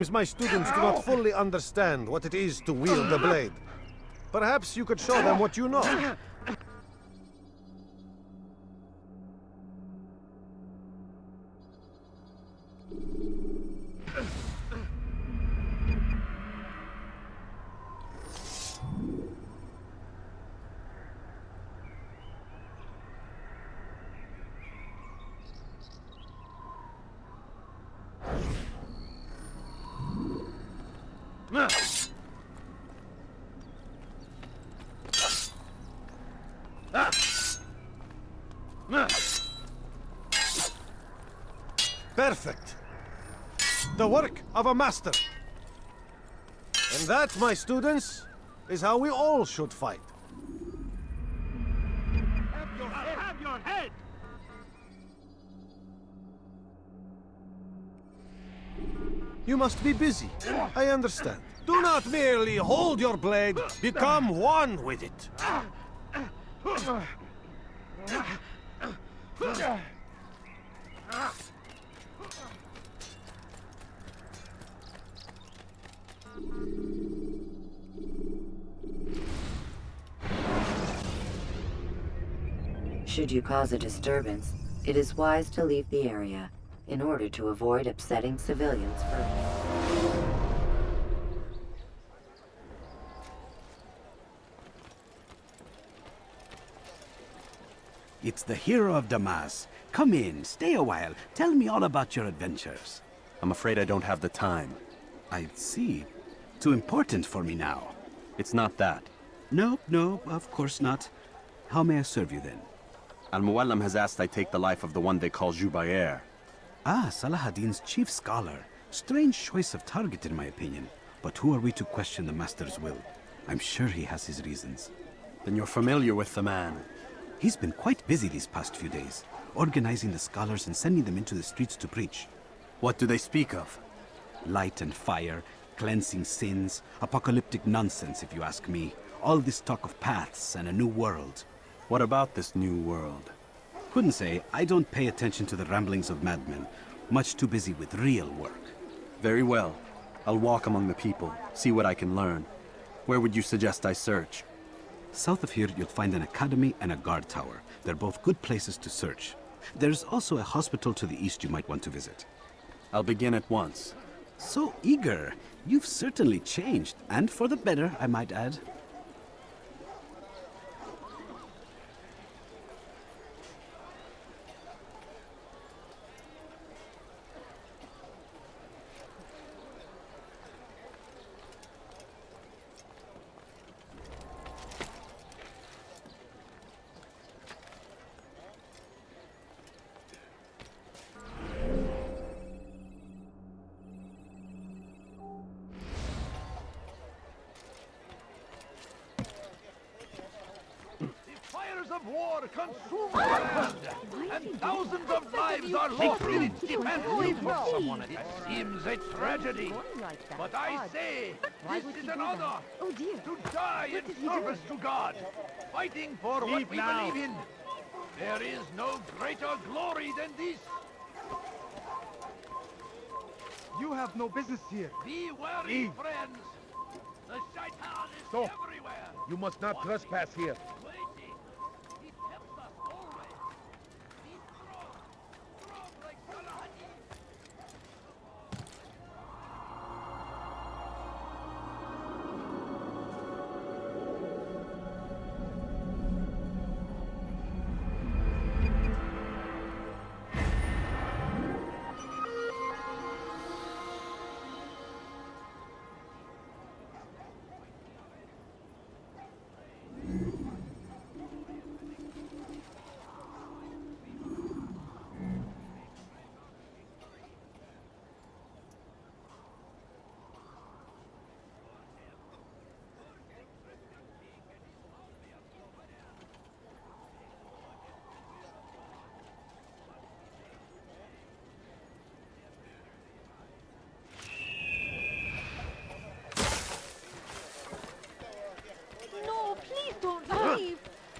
My students do not fully understand what it is to wield the blade. Perhaps you could show them what you know. Perfect. The work of a master. And that, my students, is how we all should fight. Have your head! You must be busy. I understand. Do not merely hold your blade, become one with it. Should you cause a disturbance, it is wise to leave the area in order to avoid upsetting civilians further. It's the hero of Damas. Come in, stay a while. Tell me all about your adventures. I'm afraid I don't have the time. I see. Too important for me now. It's not that. No, of course not. How may I serve you then? Al-Muallim has asked I take the life of the one they call Jubayr. Ah, Salahadin's chief scholar. Strange choice of target in my opinion. But who are we to question the master's will? I'm sure he has his reasons. Then you're familiar with the man. He's been quite busy these past few days, organizing the scholars and sending them into the streets to preach. What do they speak of? Light and fire, cleansing sins, apocalyptic nonsense if you ask me. All this talk of paths and a new world. What about this new world? Couldn't say. I don't pay attention to the ramblings of madmen. Much too busy with real work. Very well. I'll walk among the people, see what I can learn. Where would you suggest I search? South of here, you'll find an academy and a guard tower. They're both good places to search. There's also a hospital to the east you might want to visit. I'll begin at once. So eager. You've certainly changed, and for the better, I might add. Of war consume our land, and thousands of lives are lost in its defense. It seems a tragedy, but I say this is an honor to die in service to God, fighting for what we believe in. There is no greater glory than this. You have no business here. Be wary, friends. The shaitan is everywhere. You must not trespass here.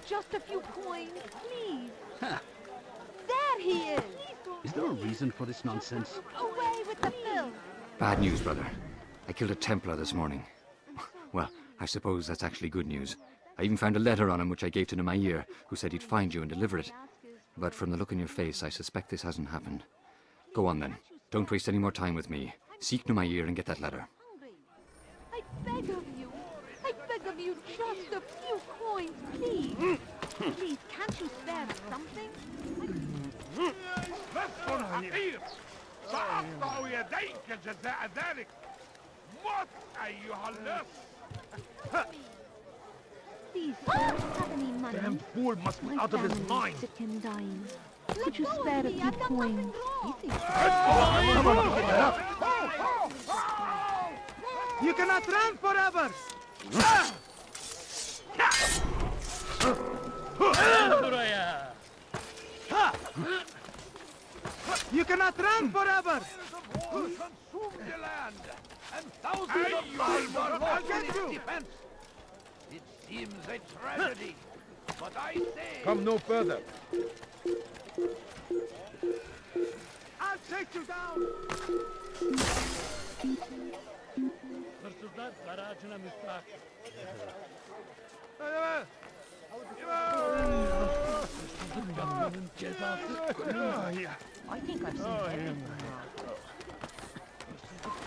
Just a few coins, please. There he is. Is there a reason for this nonsense? Away with the filth. Bad news, brother. I killed a Templar this morning. Well, I suppose that's actually good news. I even found a letter on him which I gave to Nemair, who said he'd find you and deliver it. But from the look in your face, I suspect this hasn't happened. Go on then. Don't waste any more time with me. Seek Nemair and get that letter. I beg of you. I beg of you just a few coins, please. Please, can't you spare something? مسكن حقير سأقطع يديك جزاء ذلك مت أيها اللص Please, do you have any money? Damn fool must be out of his mind. Sick and dying. Could you spare a few coins? You cannot run forever! You cannot run forever! Consume the land, and thousands of lives are lost in its defense. It seems a tragedy, but I say... Come no further. I'll take you down! I think I've seen everything.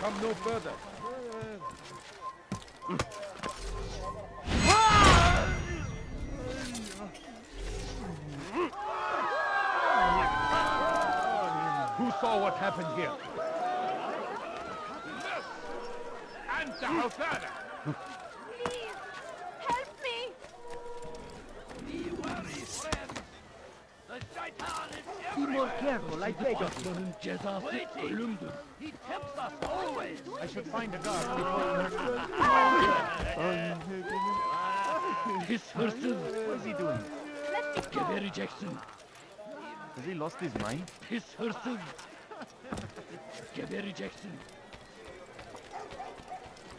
Come no further. Who saw what happened here? أنت عثالة! Please, help me! Be wary, friends! The Shaitan is Be more everywhere! careful, I beg of you. Waiting! He tempts us always! I should find a guard before His hırsız! What is he doing? Let me go! Gebereceksin! Has he lost his mind? Pis hırsız! Gebereceksin!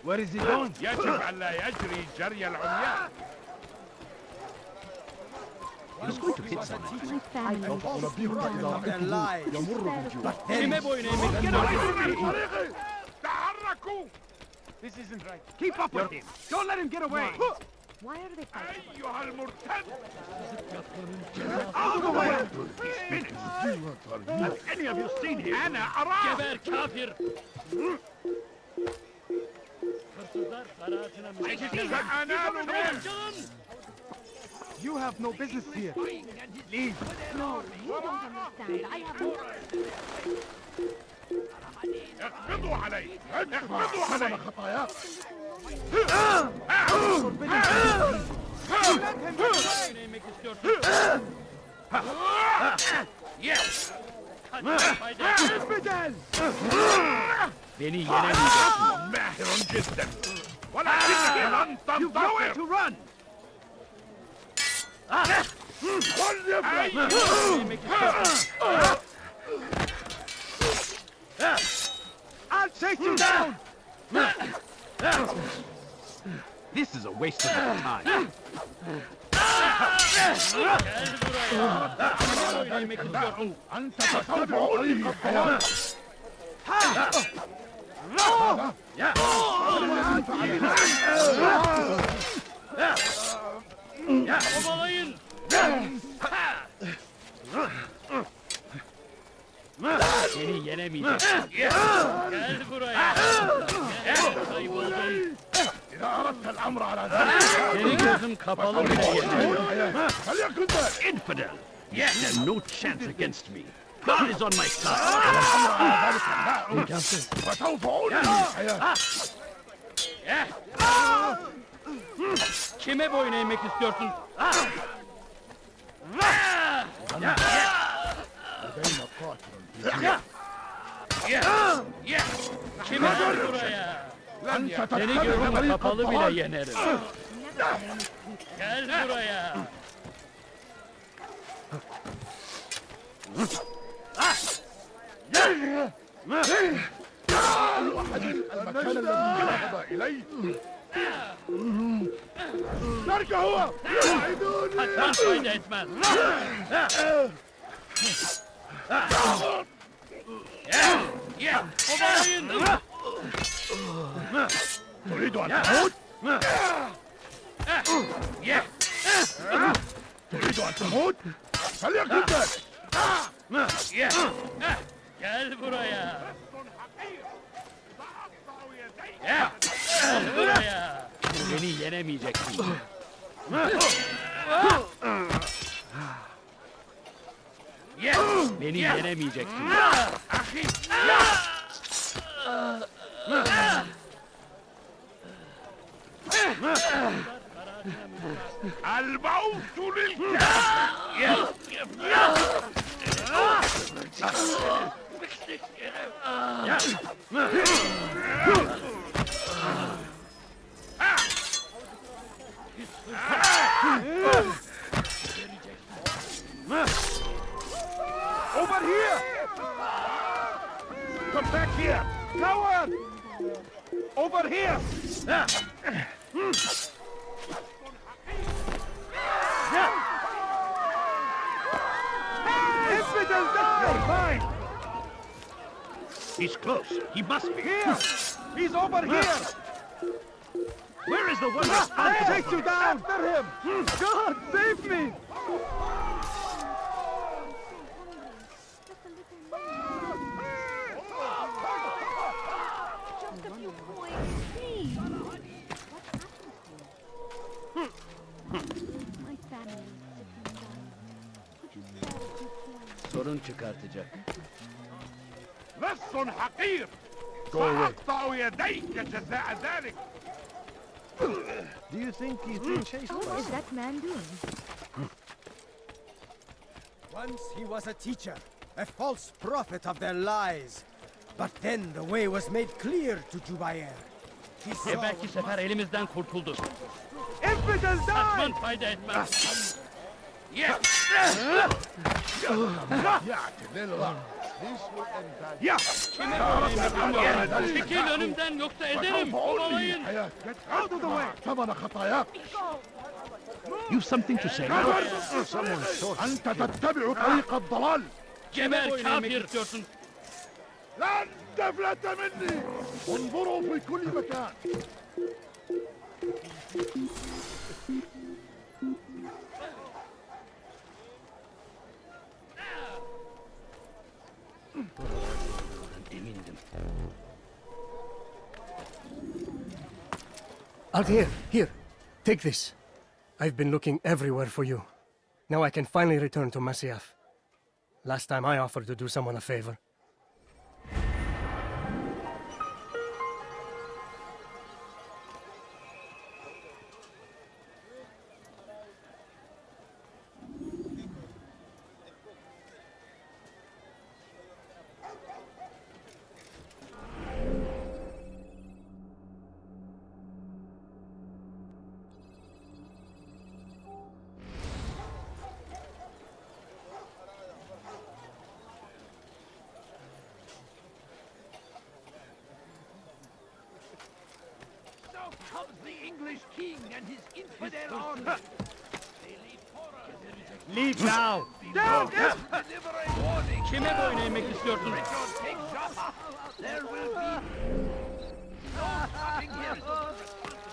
Where is he going? يجب ألا يجري جري العميان! He's going to hit someone. My family is sick and dying. كلمة بوينة get away from me! تحركوا! This isn't right. Keep up with him. Don't let him get away. Why are they fighting? أيها المرتد! Out of the way. He's finished! Have any of you seen him? أنا أراه! جبار كافر! سأنال منه! You have no business here. Leave. No, you don't understand. I have no... اقبضوا علي! اقبضوا علي! Yes! Beni yenemeyeceksin. ماهر جدا ولكنك لن You've nowhere تنتصر. to run. I'll chase you down. This is a waste of time. أنت تستدعو لي الحياة. Seni yenemeyeceksin. Gel buraya. Kayboldun. إذا أردت الأمر على ذلك. Seni gözüm kapalı bile yenemem. فليكن ذلك. Infidel! You stand no chance against me. God is on my side. İmkansız. وسوف أولي الحياة. Kime boyun eğmek istiyorsun? Kime gel buraya? Seni gözüm kapalı bile yenerim. Gel buraya. المكان الذي ذهب إليه. ذلك هو. Kaçman fayda etmez. Obalayın. تريد أن تموت؟ تريد أن تموت؟ فليكن ذلك. Gel buraya. Gel buraya. Beni yenemeyeceksin. Beni yenemeyeceksin. الموت للكافر. Over here! Come back here. Coward! Over here! Infidel, die! Fine! He's close. He must be. Here! He's over here! Where is the one I'll responsible take for you this? down! After him! God, save me! Just a few coins, please. What happened here? My family is sick and dying. Could you spare a few coins? Sorun çıkartacak. لص حقير. سأقطع يديك جزاء ذلك. Do you think he's being chased What by is that man doing? Once he was a teacher, a false prophet of their lies. But then the way was made clear to Jubair. He saw Belki sefer elimizden kurtuldu. Infidel, die! Kaçman fayda etmez. Çekil önümden yoksa ederim. Kovalayın. Get out of the way! ثمن خطاياك. You've something to say. أنت تتبع طريق الضلال. Geber kafir istiyorsun. لن تفلت مني. انظروا في كل مكان. Emindim. Altair, here. Take this. I've been looking everywhere for you. Now I can finally return to Masyaf. Last time I offered to do someone a favor. Now comes the English king and his infidel army. They leave horror. Leave now. Down! Deliver a warning. Kime boyun eğmek istiyorsun? Richard, take Jaffa. There will be no stopping him.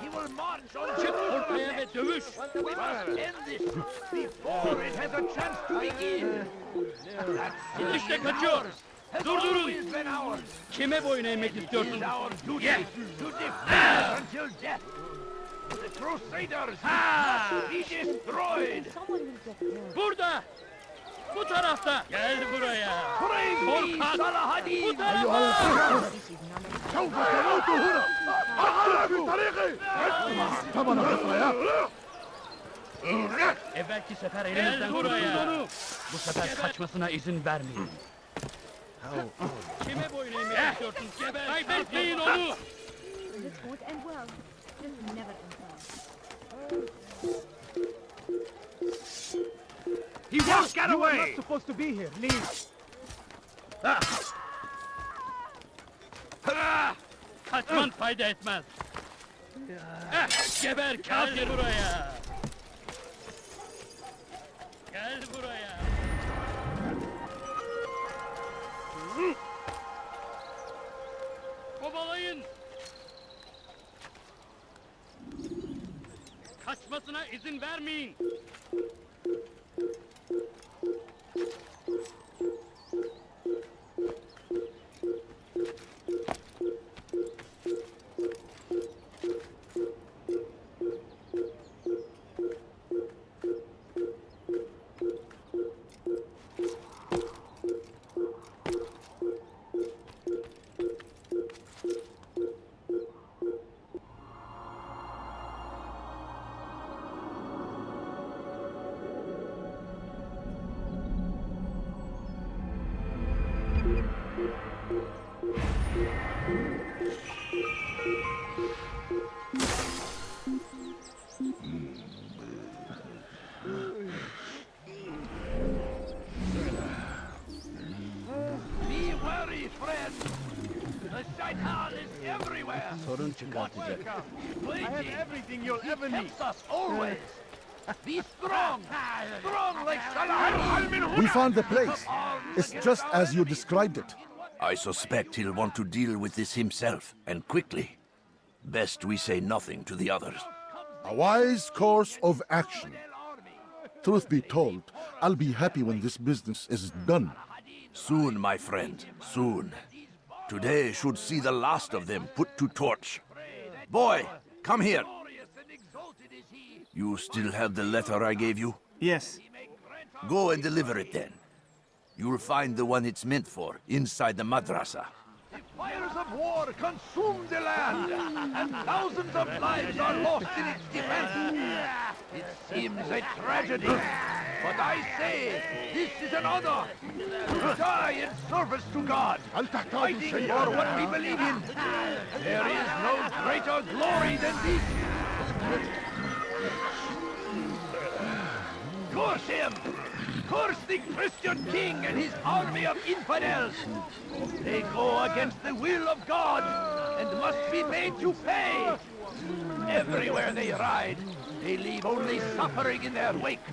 He will march on Çık ortaya ve dövüş. We must end this before it has a chance to begin. That İşte kaçıyor. has Durdurun. always been ours. Kime boyun eğmek It is istiyorsun? our duty to defend until death. The Crusaders must be destroyed. Someone will get killed. Burada. Bu tarafta. Gel buraya. Praise be Korkak. Saladin. Bu tarafa. سوف تموت هنا. أعلى في طريقي. ثمن خطاياك. Evvelki sefer elimizden kurtuldu. Bu sefer kaçmasına izin vermeyin. Kime boyun eğmek istiyorsun? Kaybetmeyin onu. This won't end well. This never ends well. He won't get You are away. not supposed to be here. Leave. Kaçman fayda etmez. Geber kafir buraya. Gel buraya. Kovalayın. Yakalayın! Kaçmasına izin vermeyin! Be wary, friend. The Shaitan is everywhere. Sorun çıkartacak. I have everything you'll ever need. He helps us always. Be strong. Strong like Salah. We found the place. It's just as you described it. I suspect he'll want to deal with this himself, and quickly. Best we say nothing to the others. A wise course of action. Truth be told, I'll be happy when this business is done. Soon, my friend, soon. Today should see the last of them put to torch. Boy, come here. You still have the letter I gave you? Yes. Go and deliver it then. You'll find the one it's meant for inside the madrasa. Fires of war consume the land, and thousands of lives are lost in its defense. It seems a tragedy, but I say this is an honor to die in service to God, fighting for what we believe in. There is no greater glory than this. Curse him! Curse the Christian king and his army of infidels! They go against the will of God and must be made to pay! Everywhere they ride, they leave only suffering in their wake.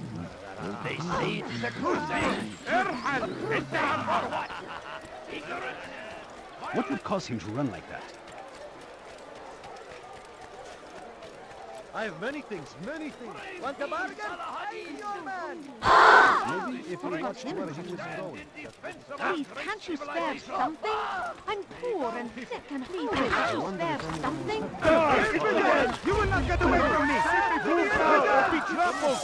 They say it's a crusade. Crusade for what? Ignorance? What would cause him to run like that? I have many things, many things. Want a bargain? I'm your man. Maybe if you watched where he was going. Please, can't you spare something? I'm poor and sick, and please, can't you spare something? You will not get away from me! Be careful!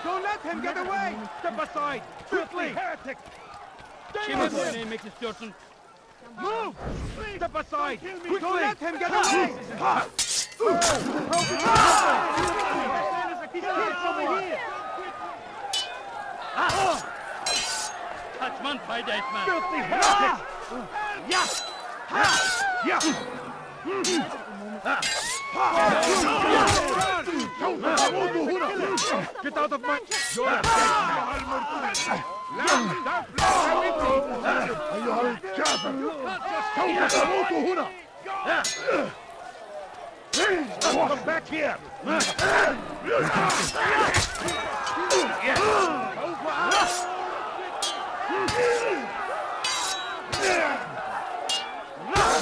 Don't let him get away! Step aside! Quickly! Heretic! Kime boyun eğmek istiyorsun? Move! Step aside! Quickly! Don't let him get away! Kaçman fayda etmez. Filthy heretic! Yeah! Yeah! Get out of my... Come back here!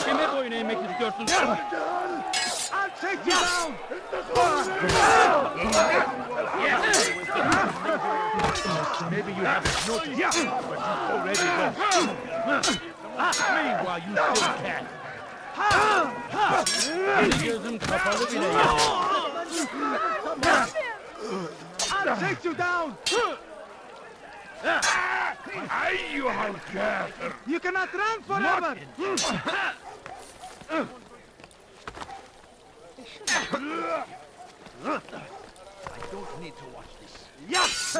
Kime boyun eğmek istiyorsun? I'll take you down! Maybe you haven't noticed, but you've already lost. Me while you still can. Eli gözüm kapalı bile ya. I'll take you down! أيها الكافر! You cannot run forever! I don't need to watch this. Yes!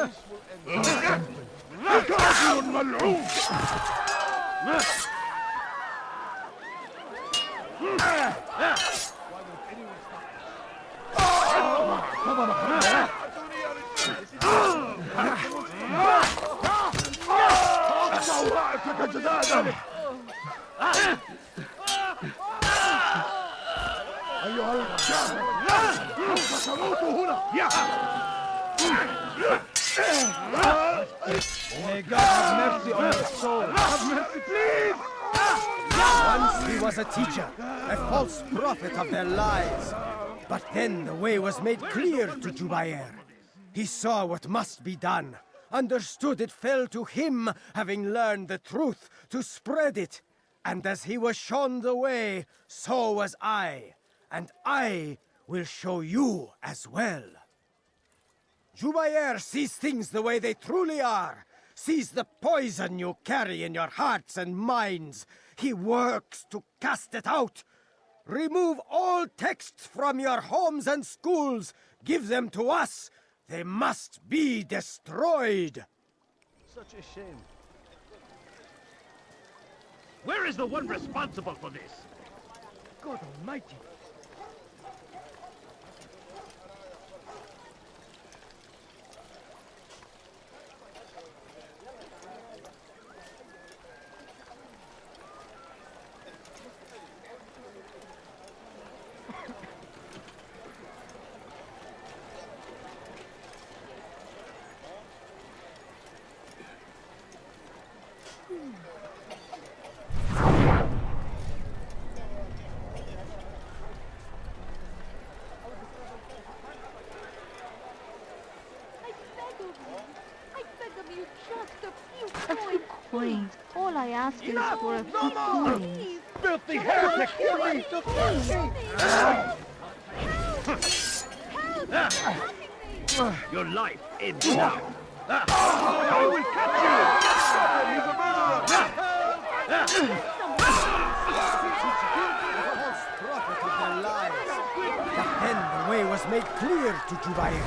أيها الكافر! سوف تموت هنا! May God have mercy on your soul! Have mercy, please! Once he was a teacher, a false prophet of their lies. But then the way was made clear to Jubair. He saw what must be done, understood it fell to him, having learned the truth, to spread it. And as he was shown the way, so was I. And I will show you as well. Jubair sees things the way they truly are, sees the poison you carry in your hearts and minds. He works to cast it out. Remove all texts from your homes and schools. Give them to us. They must be destroyed. Such a shame. Where is the one responsible for this? God Almighty. Coins. All I ask is for a few coins. Filthy heretic! Your life ends now. I will catch you! False prophet of their lies. But then the way was made clear to Jubair.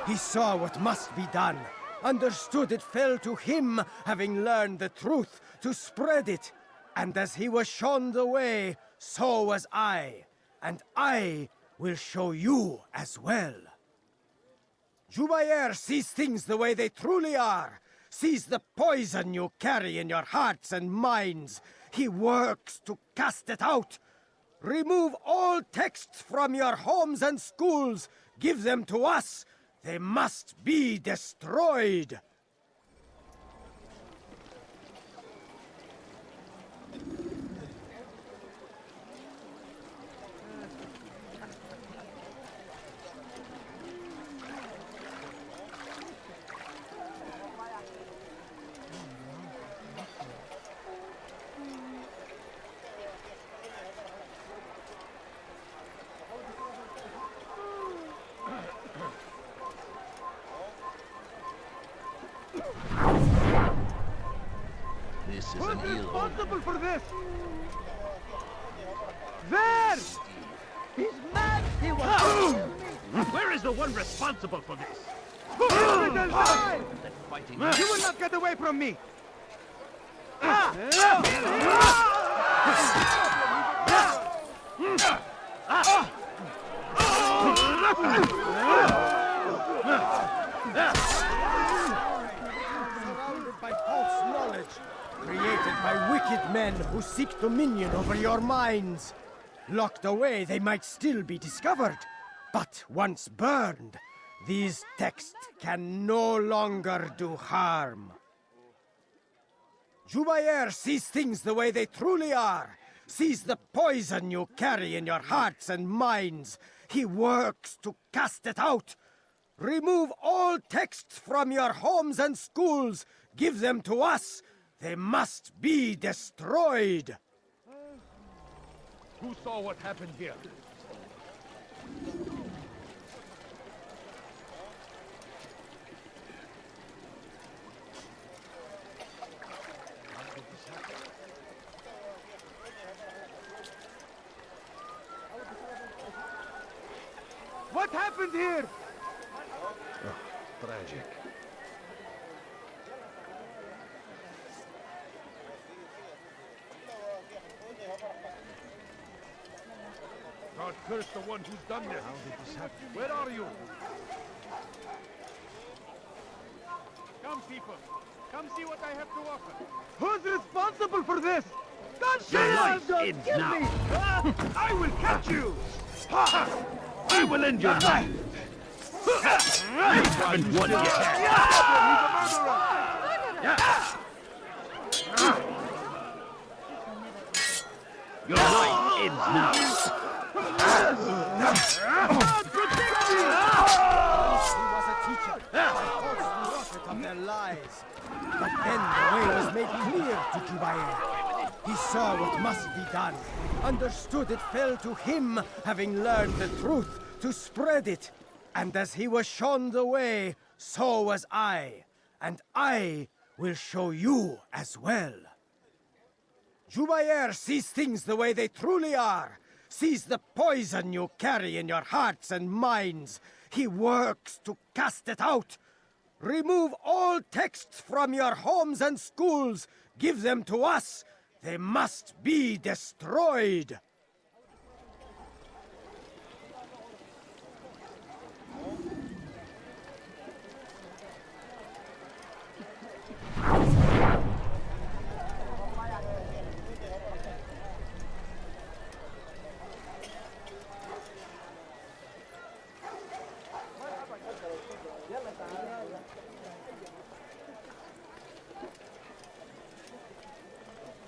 He saw what must be done, understood it fell to him, having learned the truth, to spread it. And as he was shown the way, so was I. And I will show you as well. Jubair sees things the way they truly are, sees the poison you carry in your hearts and minds. He works to cast it out. Remove all texts from your homes and schools. Give them to us. They must be destroyed. This is Who's an ill responsible for this? There! He's mad! He wants Where is the one responsible for this? fighting. You will not get away from me! Surrounded by false knowledge, created by wicked men who seek dominion over your minds. Locked away, they might still be discovered. But once burned, these texts can no longer do harm. Jubair sees things the way they truly are, sees the poison you carry in your hearts and minds. He works to cast it out. Remove all texts from your homes and schools. Give them to us. They must be destroyed. Who saw what happened here? What happened here? Tragic. God curse the one who's done this. How did this happen? Where are you? Come, people. Come see what I have to offer. Who's responsible for this? Don't Your life ends now. I will catch you! I will end your life! You haven't won yet! Your life ends now. He was a teacher, a false prophet of their lies. But then the way was made clear to Jubair. He saw what must be done, understood it fell to him, having learned the truth, to spread it. And as he was shown the way, so was I. And I will show you as well. Jubair sees things the way they truly are, sees the poison you carry in your hearts and minds. He works to cast it out. Remove all texts from your homes and schools. Give them to us. They must be destroyed.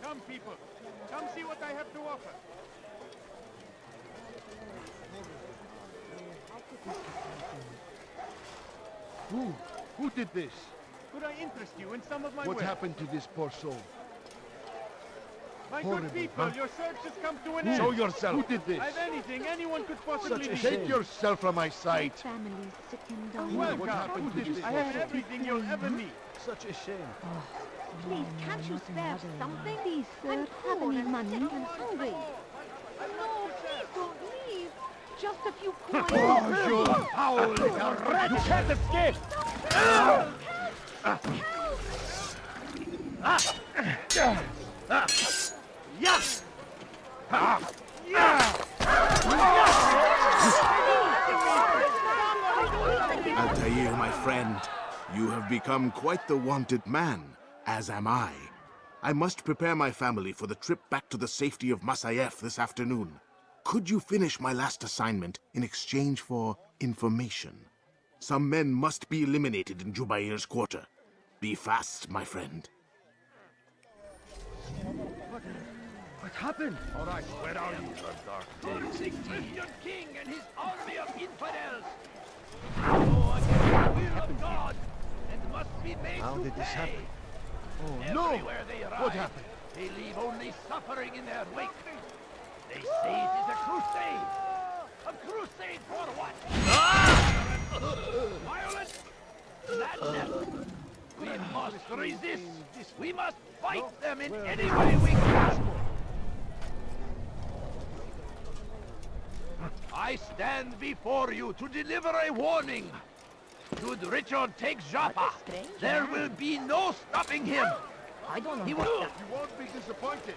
Come, people. Come see what I have to offer. Who did this? Could I interest you in some of my What work? happened to this poor soul? My Horrible, good people, huh? your search has come to an end. Show yourself. Who did this? I've anything anyone could possibly need. Take yourself from my sight. Families sitting Oh, down. welcome. What happened to this I poor have soul? everything you'll ever need. Such a shame. Please, can't you spare something? Please, sir, I'm poor and money and hungry. No, please don't leave. Just a few coins. Oh, you foul little rat! You can't escape! Altair, my friend, you have become quite the wanted man, as am I. I must prepare my family for the trip back to the safety of Masyaf this afternoon. Could you finish my last assignment in exchange for information? Some men must be eliminated in Jubair's quarter. Be fast, my friend. What happened? All right, where are you? The Christian king and his army of infidels! Go against the will of God and must be made How to did this pay. happen? Oh, no! Everywhere they arrive, What happened? they leave only suffering in their wake. They say it is a crusade. A crusade for what? Violence? Madness? We must resist. We must fight them in any way we can. I stand before you to deliver a warning. Should Richard take Joppa, there will be no stopping him. I don't know. He will. You won't be disappointed.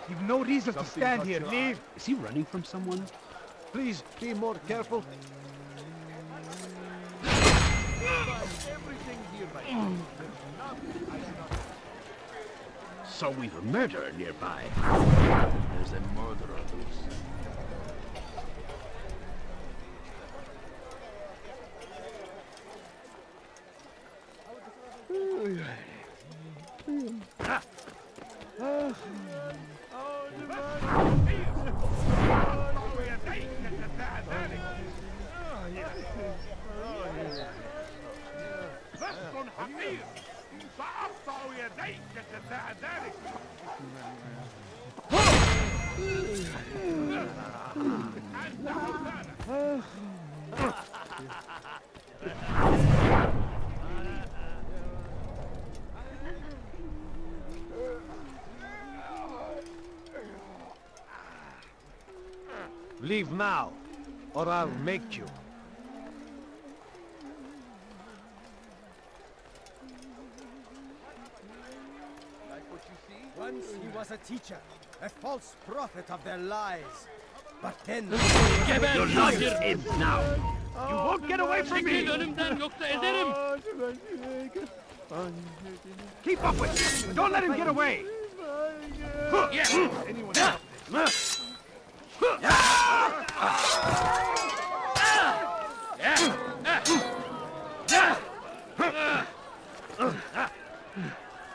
You've no reason to stand here. Leave. Is he running from someone? Please be more careful. Everything here, my friend. So we've a murderer nearby. There's a murderer loose. Leave now, or I'll make you. Once he was a teacher, a false prophet of their lies. But then... Geber Nazir ends now. You won't get away from me. Çekil önümden yoksa ederim. Keep up with him. Don't let him get away. Anyone else?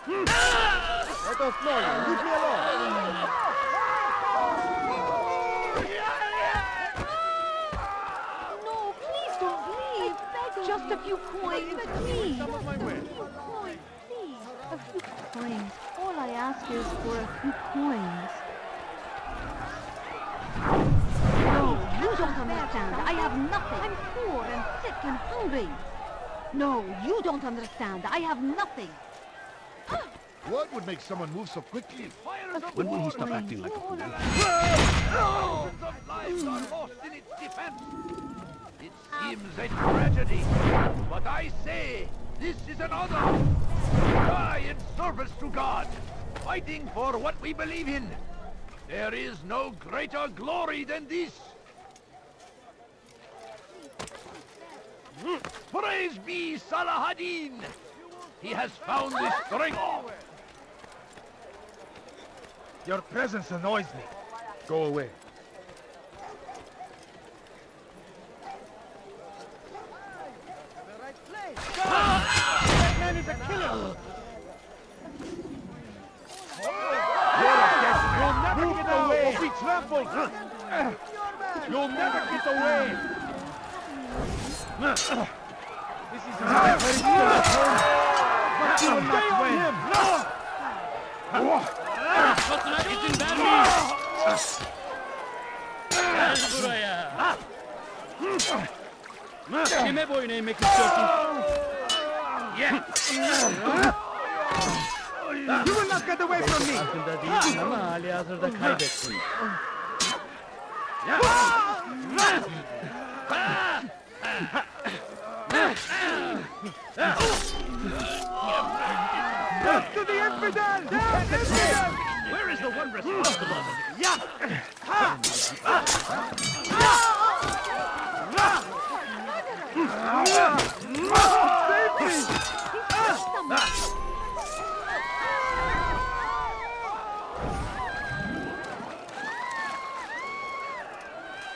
Let us know. Leave me alone. No, please don't leave. Just a few coins, please. Some of my way. A few coins, please. A few coins. All I ask is for a few coins. No, you don't understand. I have nothing. I'm poor and sick and hungry. No, you don't understand. I have nothing. What would make someone move so quickly? When will he stop acting like a fool? Thousands of lives are lost in its defense. It seems a tragedy, but I say this is an honor. Die in service to God, fighting for what we believe in. There is no greater glory than this. Praise be Salah ad-Din. He has found this string. Your presence annoys me. Go away. That man is a killer! You'll never get away! Or be trampled! You'll never get away! This is not very good. But you will not win. Kime boyun eğmek istiyorsun? You will not get away from me! Farkında değilsin ama hali hazırda kaybettin. To the infidel! Infidel! Where is the one responsible?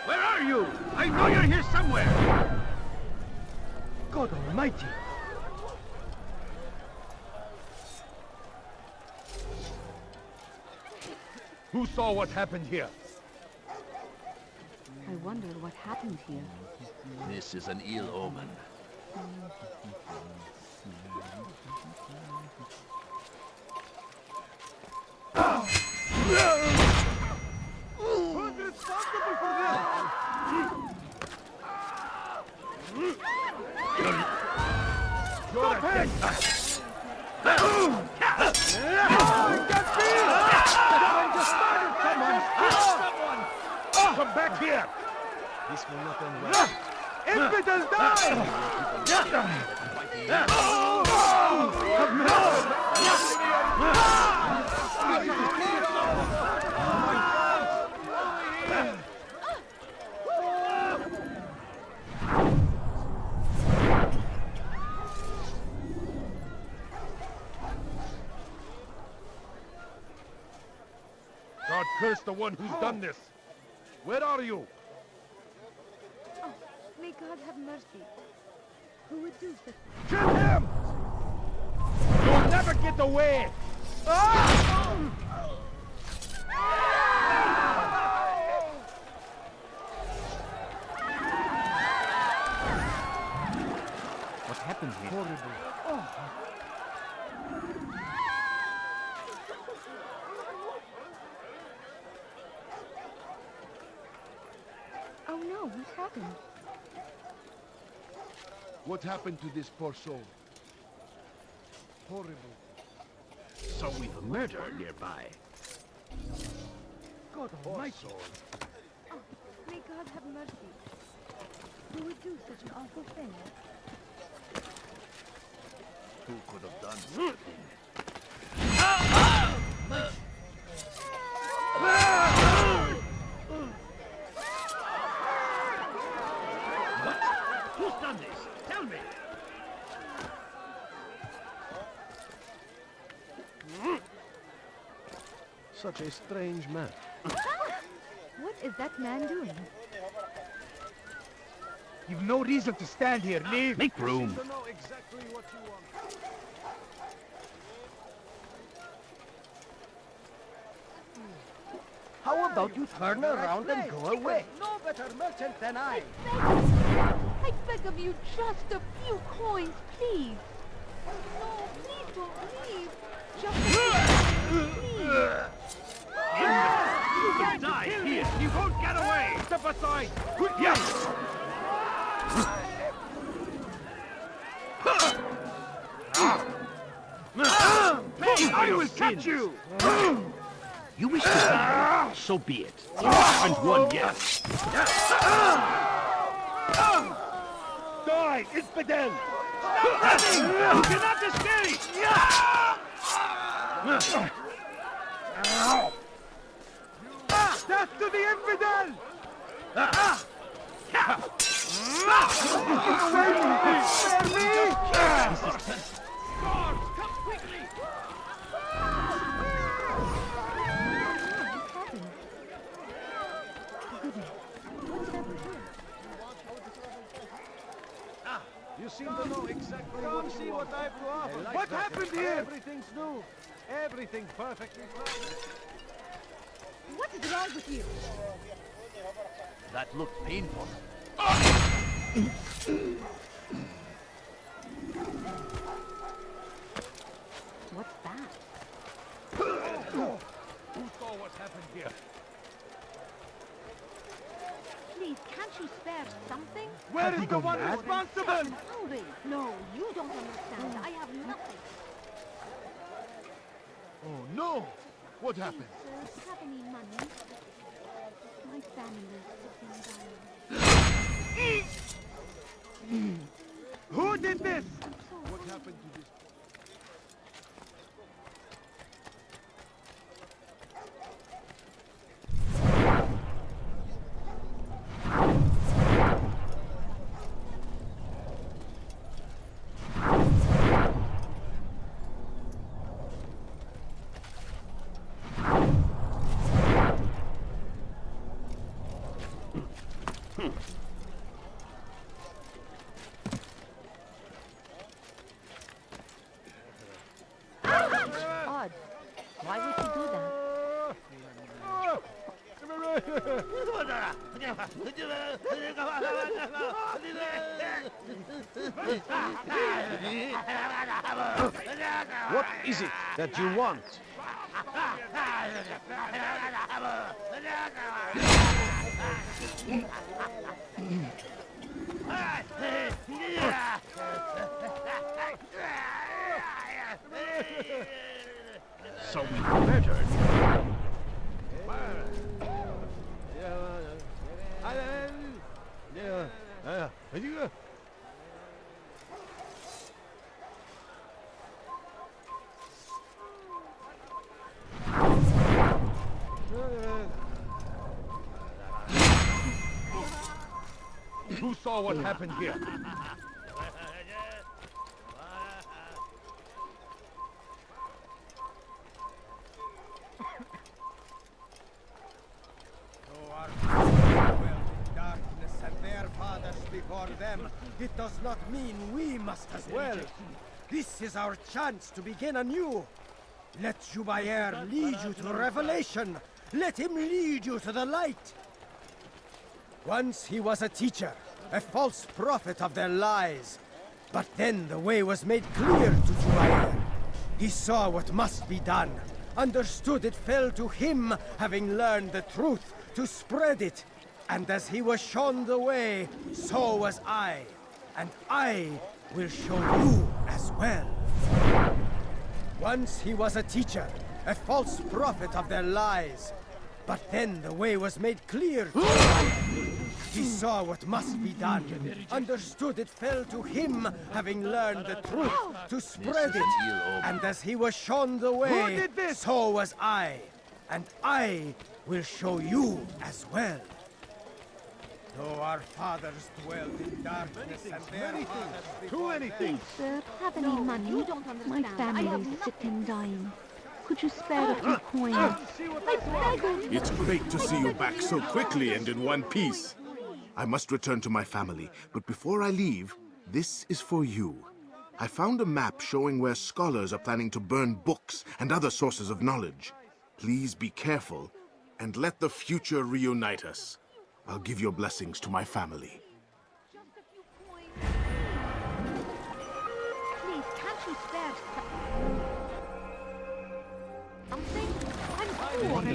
Where are you? I know you're here somewhere. God Almighty! Who saw what happened here? I wonder what happened here. This is an ill omen. Who's responsible for this? You're a dead. Come back here! This will not end well. Infidel, die! God curse the one who's done this. Where are you? Oh, may God have mercy. Who would do such? Kill him! You'll never get away! What happened here? Oh no, what happened? What happened to this poor soul? Horrible. So we've a murder nearby. God Almighty! Oh, may God have mercy. Who would do such an awful thing? Who could have done such a thing? What? Who's done this? Tell me! Such a strange man. What is that man doing? You've no reason to stand here. Leave! Make room! To know exactly what you want. How about you turn around and go away? No better merchant than I. I beg of you, just a few coins, please. No, please don't leave. Just a few, please. You can die here! You won't get away! Step aside! Good yes! I will catch you! You wish to die? So be it. And one yes. Die, infidel! Stop running! You cannot escape! Death to the infidel! Spare me! Guards, come quickly! You seem to know exactly Come see what I have to offer. Like What that. happened here? Everything's new. Everything's perfectly fine. What is wrong with you? That looked painful. What's that? Who saw what happened here? Please, can't you spare something? Where is the one responsible? Hurry! No, you don't understand. I have nothing. Oh no! What happened? Please, have any money? My family is sitting dying. Who did this? What happened to this? Odd. Why would you do that? What is it that you want? So we murdered. Who saw what happened here? Darkness and their fathers before them. It does not mean we must as well. This is our chance to begin anew. Let Jubayer lead you to revelation. Let him lead you to the light. Once he was a teacher, a false prophet of their lies. But then the way was made clear to Jubayer. He saw what must be done, understood it fell to him, having learned the truth, to spread it. And as he was shown the way, so was I. And I will show you as well. Once he was a teacher, a false prophet of their lies. But then the way was made clear to him. He saw what must be done, understood it fell to him, having learned the truth, to spread it. And as he was shown the way, so was I. And I will show you as well. Though our fathers dwelled in darkness and their fathers before them. Sir, have any money? You don't understand. My family is sick and dying. Could you spare a few coins? I beg of you. It's great to see you back so quickly and in one piece. I must return to my family, but before I leave, this is for you. I found a map showing where scholars are planning to burn books and other sources of knowledge. Please be careful. and let the future reunite us. I'll give your blessings to my family. Please, can't you spare something? I'm bored.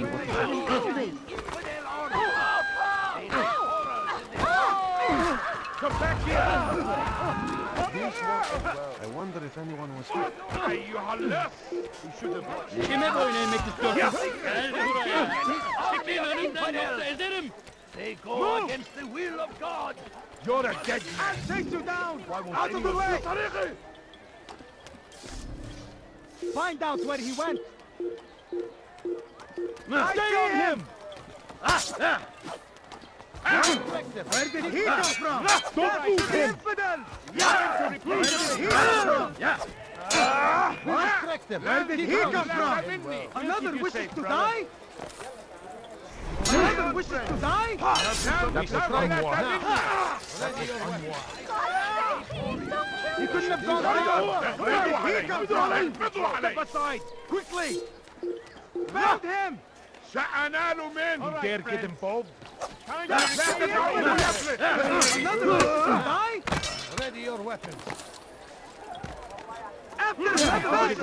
Come back here! I wonder if anyone was here. أيها اللص! We should have watched. Kime boyun eğmek istiyorsun? Gel buraya. Çekil önümden yoksa ezerim. They go against the will of God. You're a dead man. I'll chase you down! Why won't Out of the anyone way! see Tariqi? Find out where he went! Stay on him! Where did he come from? Don't move him! Infidel! Yeah! Where did he come from? Where did he come from? Another wishes to die? Another wishes to die? He couldn't have gone wrong. Where did he come from? Step aside, quickly! Found him! سأنال منه! You dare get involved? Another wishes to die? Ready your weapons. After another to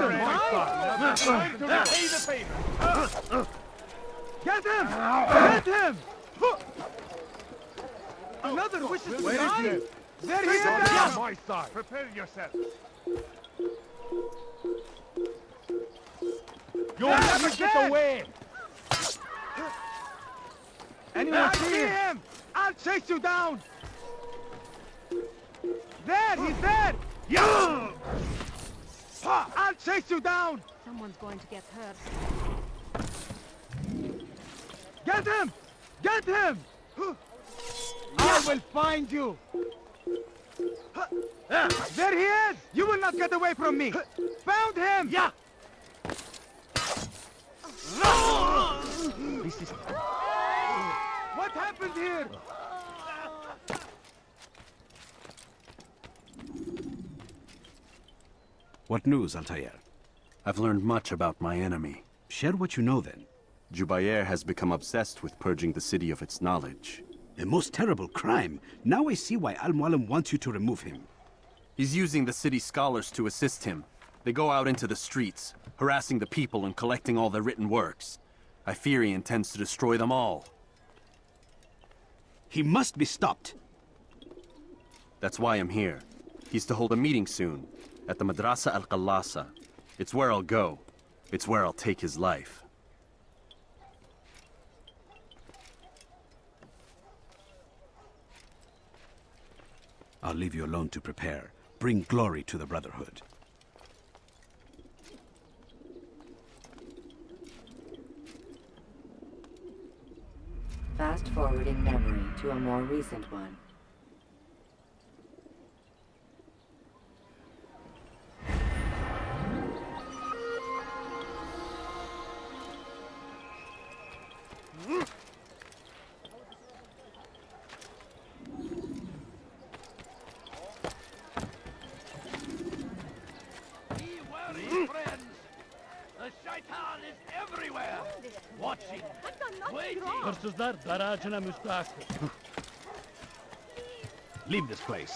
Time to repay the favor! Get him! Get him! Another wishes to die? There he is! On my side! Prepare yourself! You'll never get away! Anyone see him? I'll chase you down! There! He's there! Yeah! I'll chase you down! Someone's going to get hurt. Get him! Get him! I will find you! There he is! You will not get away from me! Found him! Yeah! This is... What happened here? What news, Altair? I've learned much about my enemy. Share what you know, then. Jubair has become obsessed with purging the city of its knowledge. A most terrible crime. Now I see why Al-Mualim wants you to remove him. He's using the city scholars to assist him. They go out into the streets, harassing the people and collecting all their written works. I fear he intends to destroy them all. He must be stopped. That's why I'm here. He's to hold a meeting soon, at the Madrasa Al-Qallasa. It's where I'll go. It's where I'll take his life. I'll leave you alone to prepare. Bring glory to the Brotherhood. Fast-forwarding memory to a more recent one. Hırsızlar dar ağacına müstahaktır. Leave this place.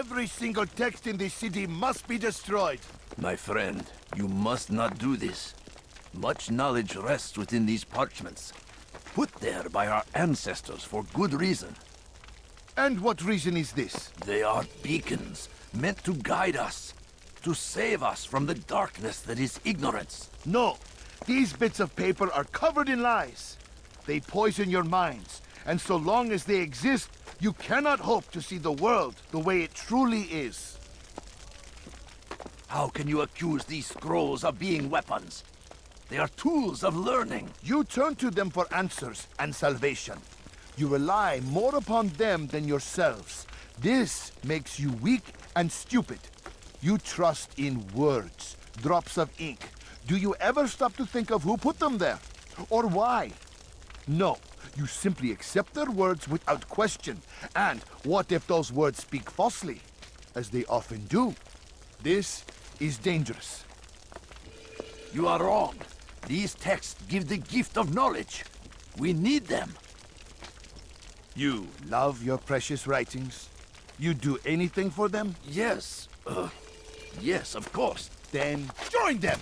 Every single text in this city must be destroyed. My friend, you must not do this. Much knowledge rests within these parchments, put there by our ancestors for good reason. And what reason is this? They are beacons, meant to guide us, to save us from the darkness that is ignorance. No, these bits of paper are covered in lies. They poison your minds, and so long as they exist, you cannot hope to see the world the way it truly is. How can you accuse these scrolls of being weapons? They are tools of learning. You turn to them for answers and salvation. You rely more upon them than yourselves. This makes you weak and stupid. You trust in words, drops of ink. Do you ever stop to think of who put them there? Or why? No, you simply accept their words without question. And what if those words speak falsely? As they often do. This is dangerous. You are wrong. These texts give the gift of knowledge. We need them. You love your precious writings? You do anything for them? Yes. Yes, of course. Then join them!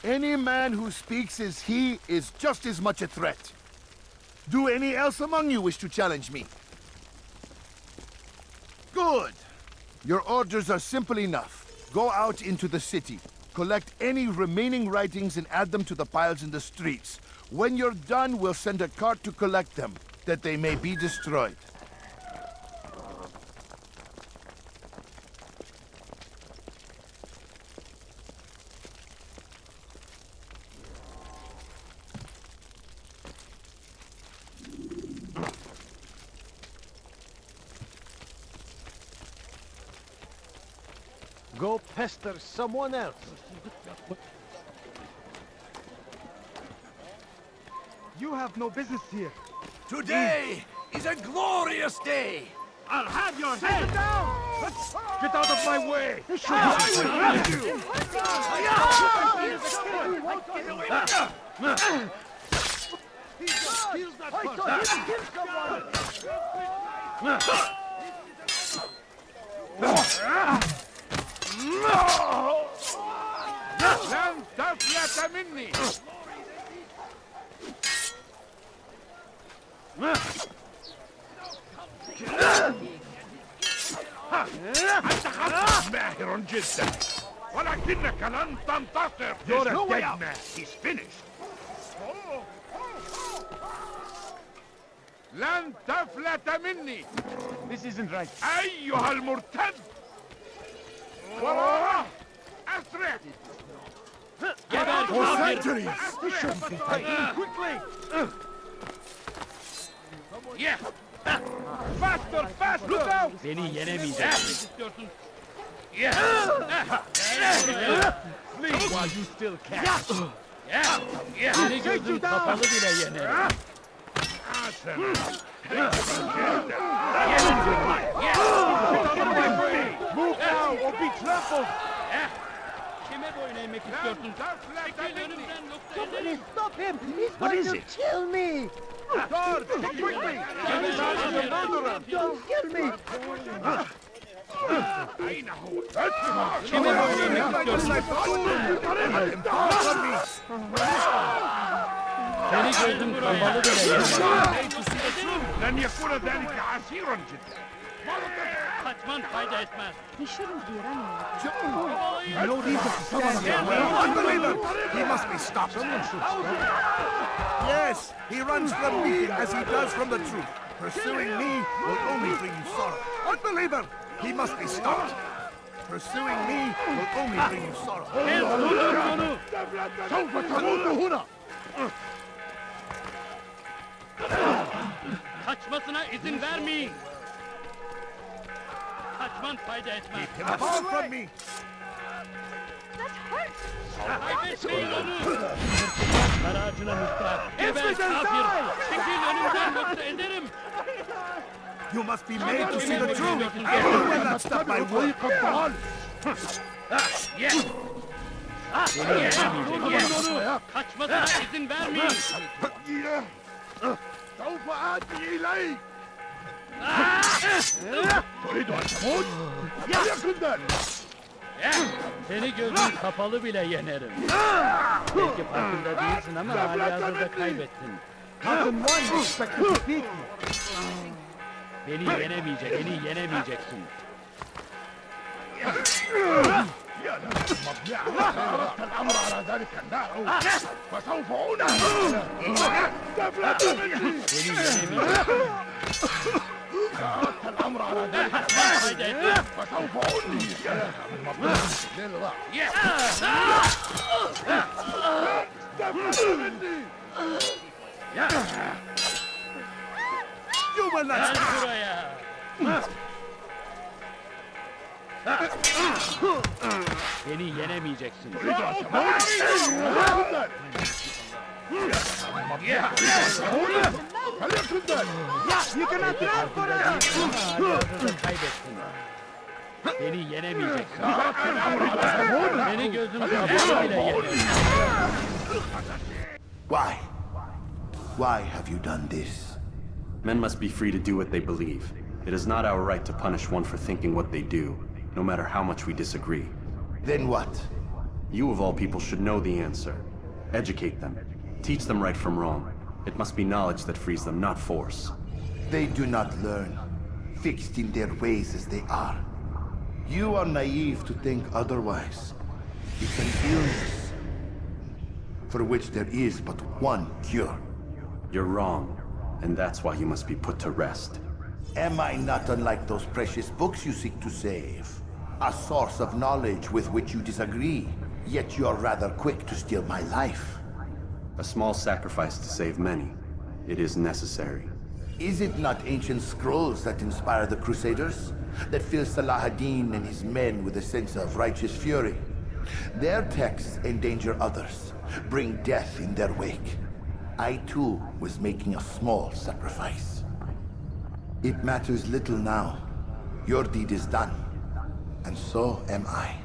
Any man who speaks as he is just as much a threat. Do any else among you wish to challenge me? Good. Your orders are simple enough. Go out into the city. Collect any remaining writings and add them to the piles in the streets. When you're done, we'll send a cart to collect them, that they may be destroyed. Go pester someone else. You have no business here. Today is a glorious day. I'll have your head! Sit down! Get out of my way! لن تفلت مني. أنت خصم ماهر جدا ولكنك لن تنتصر. You're a no way dead out. man. He's finished. لن تفلت مني. This isn't right. أيها المرتد. وراءه. أسرع. For centuries! We shouldn't be fighting. Quickly! Yeah. Faster! Faster! Look out! Beni yenemeyeceksin. Yeah. Flee while you still can. Yeah. Yeah. Seni gözün kapalı bile yenerim. Move now or be trampled! Kime boyun eğmek istiyorsun? Çekil önümden yoksa ederim. Stop him! He's What going is to it? kill me! Guard! Quickly! This man is a murderer! Don't kill me! أين هو؟ Kime boyun eğmek istiyorsun? Seni gözüm kapalı bile yenemem. لن يكون ذلك عسيرا جدا. Kaçman fayda etmez. He shouldn't be running. No reason to stand here. Unbeliever! He must be stopped. Yes, he runs from me as he does from the truth. Pursuing me will only bring you sorrow. Unbeliever! He must be stopped. Pursuing me will only bring you sorrow. سوف تموت هنا. Kaçmasına izin vermeyin. Kaçman fayda etmez. Far from me! Kaybetmeyin onu. Kararcına muhtar. Geber kafir. Çekil önümden yoksa ederim. You must be made to see the truth. You will not stop my work. Yes. Kaçmasına izin vermeyin. سوف آتي إليك. تريد أن تموت؟ فليكن ذلك. Seni gözün kapalı bile yenerim. Belki farkında değilsin ama halihazırda kaybettin. Beni yenemeyeceksin. يا له أردت الأمر على ذلك النحو فسوف أنهي تفلت مني. أردت الأمر على ذلك النحو فسوف أنهي. تفلت مني. You will not Beni yenemeyeceksin. You cannot run for us! Kaybettin. Beni yenemeyeceksin. Beni gözüm kapalı bile yenemeyeceksin. Why? Why have you done this? Men must be free to do what they believe. It is not our right to punish one for thinking what they do, no matter how much we disagree. Then what? You of all people should know the answer. Educate them. Teach them right from wrong. It must be knowledge that frees them, not force. They do not learn, fixed in their ways as they are. You are naive to think otherwise. It's an illness for which there is but one cure. You're wrong, and that's why you must be put to rest. Am I not unlike those precious books you seek to save? A source of knowledge with which you disagree, yet you're rather quick to steal my life. A small sacrifice to save many. It is necessary. Is it not ancient scrolls that inspire the Crusaders? That fill Salah ad-Din and his men with a sense of righteous fury? Their texts endanger others, bring death in their wake. I too was making a small sacrifice. It matters little now. Your deed is done, and so am I.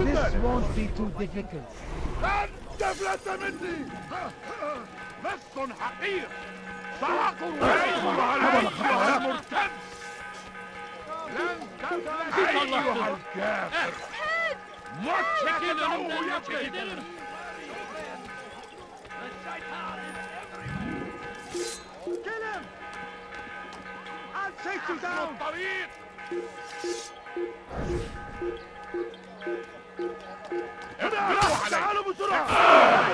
This won't be too difficult. لن تفلت مني. مس حقير. سأقضي عليك يا مرتد. لن تفلت أيها الكافر. متكله يقتل. Kill him! I'll take you down! تعالوا بسرعة!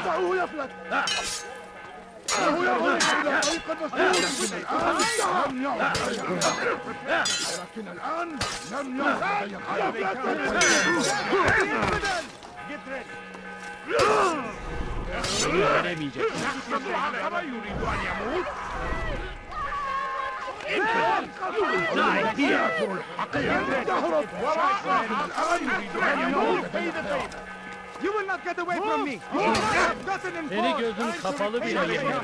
دعوه يفلت! إنه يهرب إلى طريق المسؤول! لم يعد لكن الآن لم يعد يفلت! Get ready! يحسد على ما يريد أن يموت؟ You will not get away from me! You will not have gotten in Beni gözüm kapalı bile yenerim.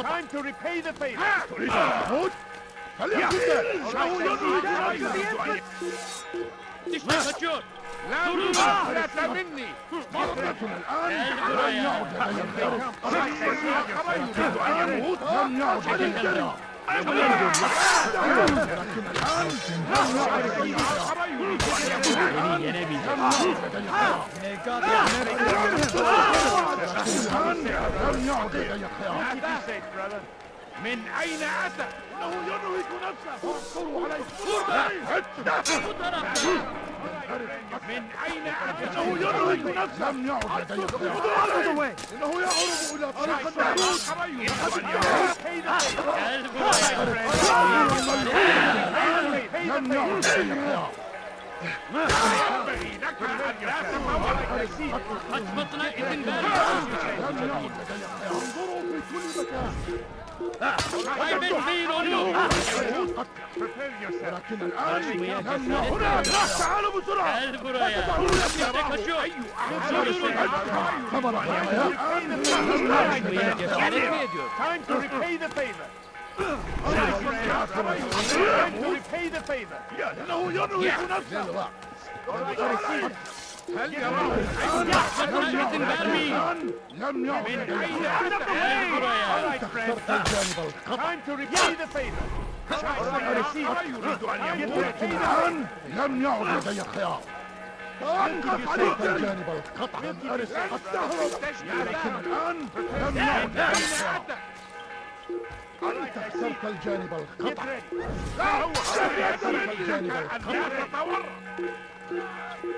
Time to repay the favor! Düşman kaçıyor. لن تفلت مني. مرة الآن لن يعد أن يموت. لم يعد لكن من أين أتى؟ إنه ينهك نفسه فانصروا عليه. من أين أتى؟ إنه ينهك نفسه. لم يعد إنه يهرب إلى طريق لم يعد ينبغي لك أن لا تتوقع. Kaçmasına izin ver. انظروا في كل مكان. Kaybetmeyin onu. لكن الآن لم هنا. تعالوا بسرعة. Gel buraya. İşte kaçıyor. Time to repay the favor! Time to repay the favor. Time to repay the favor. لم يعد لدي خيار. كسرت الجانب القطع. لكن الآن لم يعد لدي خيار. أنت كسرت الجانب القطع. كسرت الجانب القطع.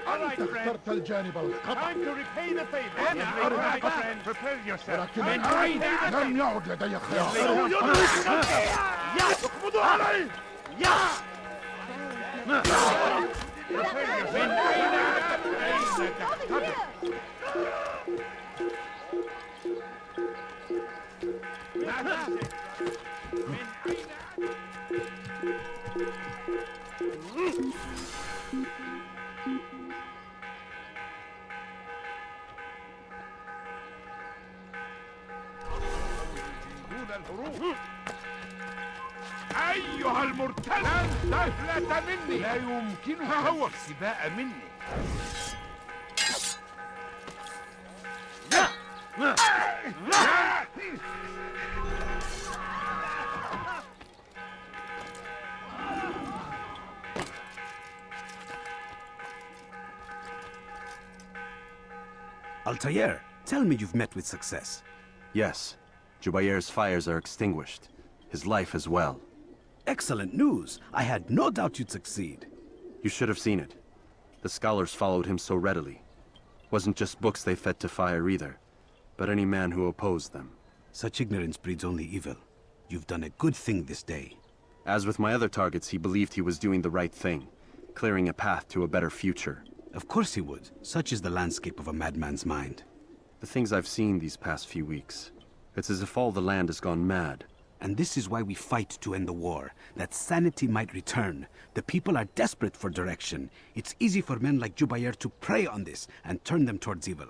أنت اخترت الجانب القطع. ولكن الآن لم يعد لدي خيار. اقبضوا علي! أيها المرتد لن تفلت مني. لا يمكنها هو السباء مني. Altair, tell me you've met with success. Yes. Jubair's fires are extinguished. His life as well. Excellent news. I had no doubt you'd succeed. You should have seen it. The scholars followed him so readily. Wasn't just books they fed to fire either, but any man who opposed them. Such ignorance breeds only evil. You've done a good thing this day. As with my other targets, he believed he was doing the right thing, clearing a path to a better future. Of course he would. Such is the landscape of a madman's mind. The things I've seen these past few weeks, it's as if all the land has gone mad. And this is why we fight to end the war, that sanity might return. The people are desperate for direction. It's easy for men like Jubair to prey on this and turn them towards evil.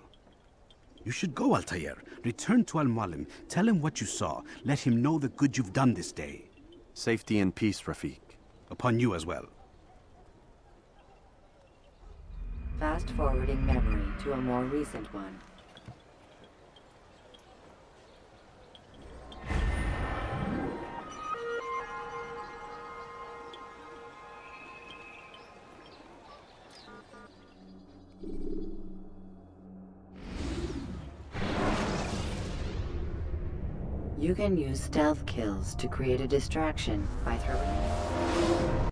You should go, Altair. Return to Al-Mualim. Tell him what you saw. Let him know the good you've done this day. Safety and peace, Rafiq. Upon you as well. Fast-forwarding memory to a more recent one. You can use stealth kills to create a distraction by throwing...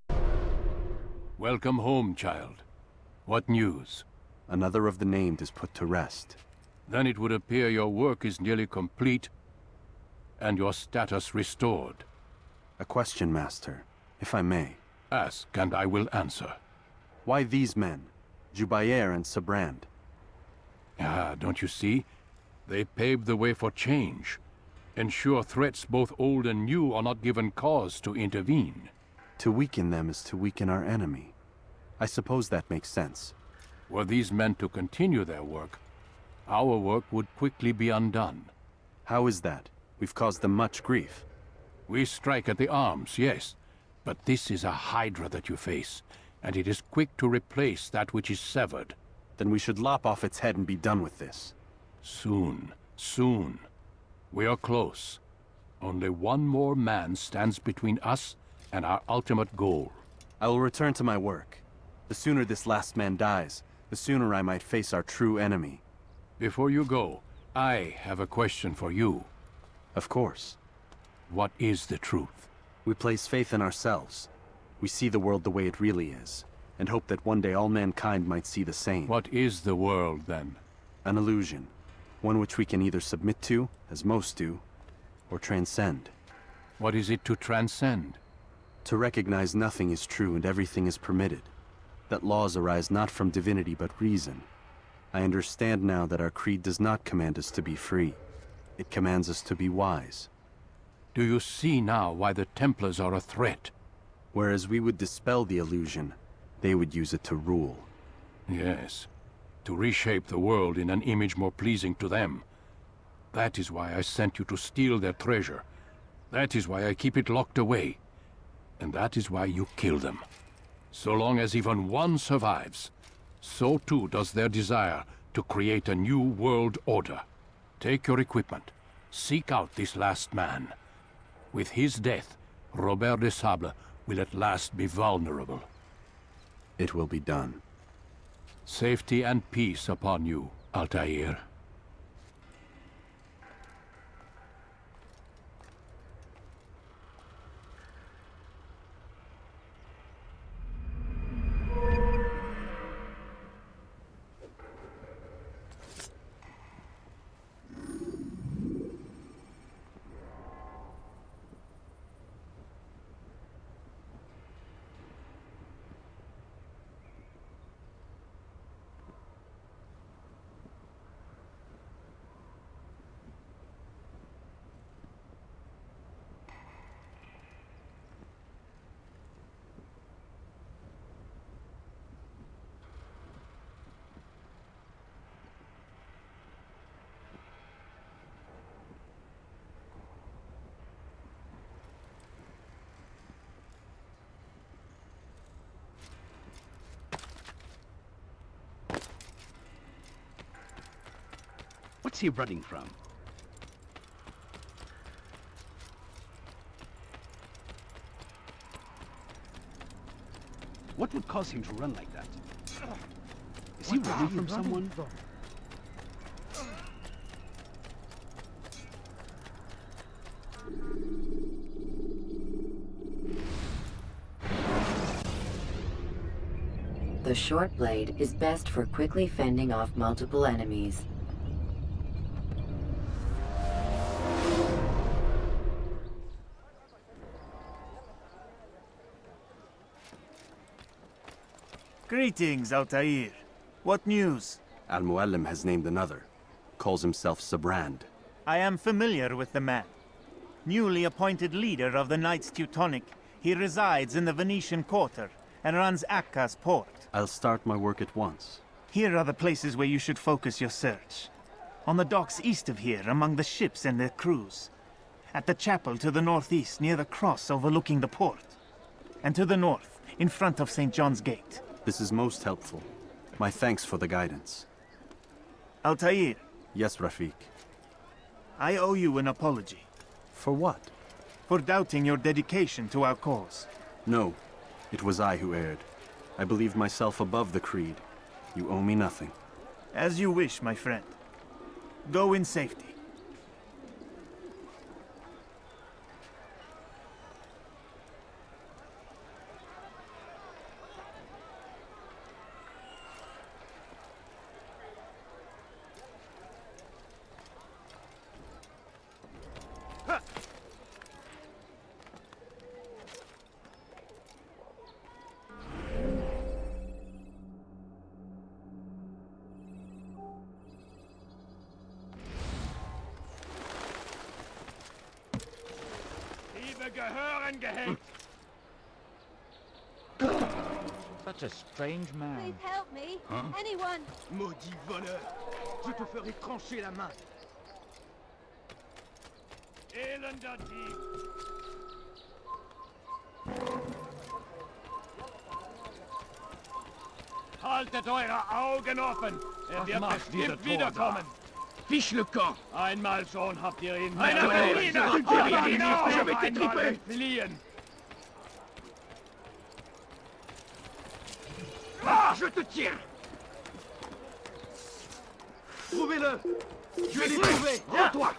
Welcome home, child. What news? Another of the named is put to rest. Then it would appear your work is nearly complete and your status restored. A question, Master, if I may. Ask, and I will answer. Why these men? Jubair and Sabrand? Ah, don't you see? They paved the way for change. Ensure threats both old and new are not given cause to intervene. To weaken them is to weaken our enemy. I suppose that makes sense. Were these men to continue their work, our work would quickly be undone. How is that? We've caused them much grief. We strike at the arms, yes, but this is a hydra that you face, and it is quick to replace that which is severed. Then we should lop off its head and be done with this. Soon, soon. We are close. Only one more man stands between us and our ultimate goal. I will return to my work. The sooner this last man dies, the sooner I might face our true enemy. Before you go, I have a question for you. Of course. What is the truth? We place faith in ourselves. We see the world the way it really is, and hope that one day all mankind might see the same. What is the world, then? An illusion. One which we can either submit to, as most do, or transcend. What is it to transcend? To recognize nothing is true and everything is permitted. That laws arise not from divinity but reason. I understand now that our creed does not command us to be free. It commands us to be wise. Do you see now why the Templars are a threat? Whereas we would dispel the illusion, they would use it to rule. Yes. To reshape the world in an image more pleasing to them. That is why I sent you to steal their treasure. That is why I keep it locked away. And that is why you kill them. So long as even one survives, so too does their desire to create a new world order. Take your equipment. Seek out this last man. With his death, Robert de Sable will at last be vulnerable. It will be done. Safety and peace upon you, Altair. What's he running from? What would cause him to run like that? Is he running from someone? The short blade is best for quickly fending off multiple enemies. Greetings, Altair. What news? Al-Mualim has named another. Calls himself Sabrand. I am familiar with the man. Newly appointed leader of the Knights Teutonic, he resides in the Venetian Quarter and runs Akka's port. I'll start my work at once. Here are the places where you should focus your search. On the docks east of here, among the ships and their crews. At the chapel to the northeast, near the cross overlooking the port. And to the north, in front of St. John's Gate. This is most helpful. My thanks for the guidance. Altair. Yes, Rafik. I owe you an apology. For what? For doubting your dedication to our cause. No, it was I who erred. I believed myself above the creed. You owe me nothing. As you wish, my friend. Go in safety. Such a strange man. Please help me. Huh? Anyone. Maudit voleur. Je te ferai trancher la main. Elender Dieb! Haltet eure Augen offen! Wird bestimmt wiederkommen! Fiche le camp! Einmal schon habt ihr ihn... Einer Berliner! Je vais t'étriper! Fliehen! Ah, je te tiens! Trouvez-le! Je l'ai trouvé! Rends-toi!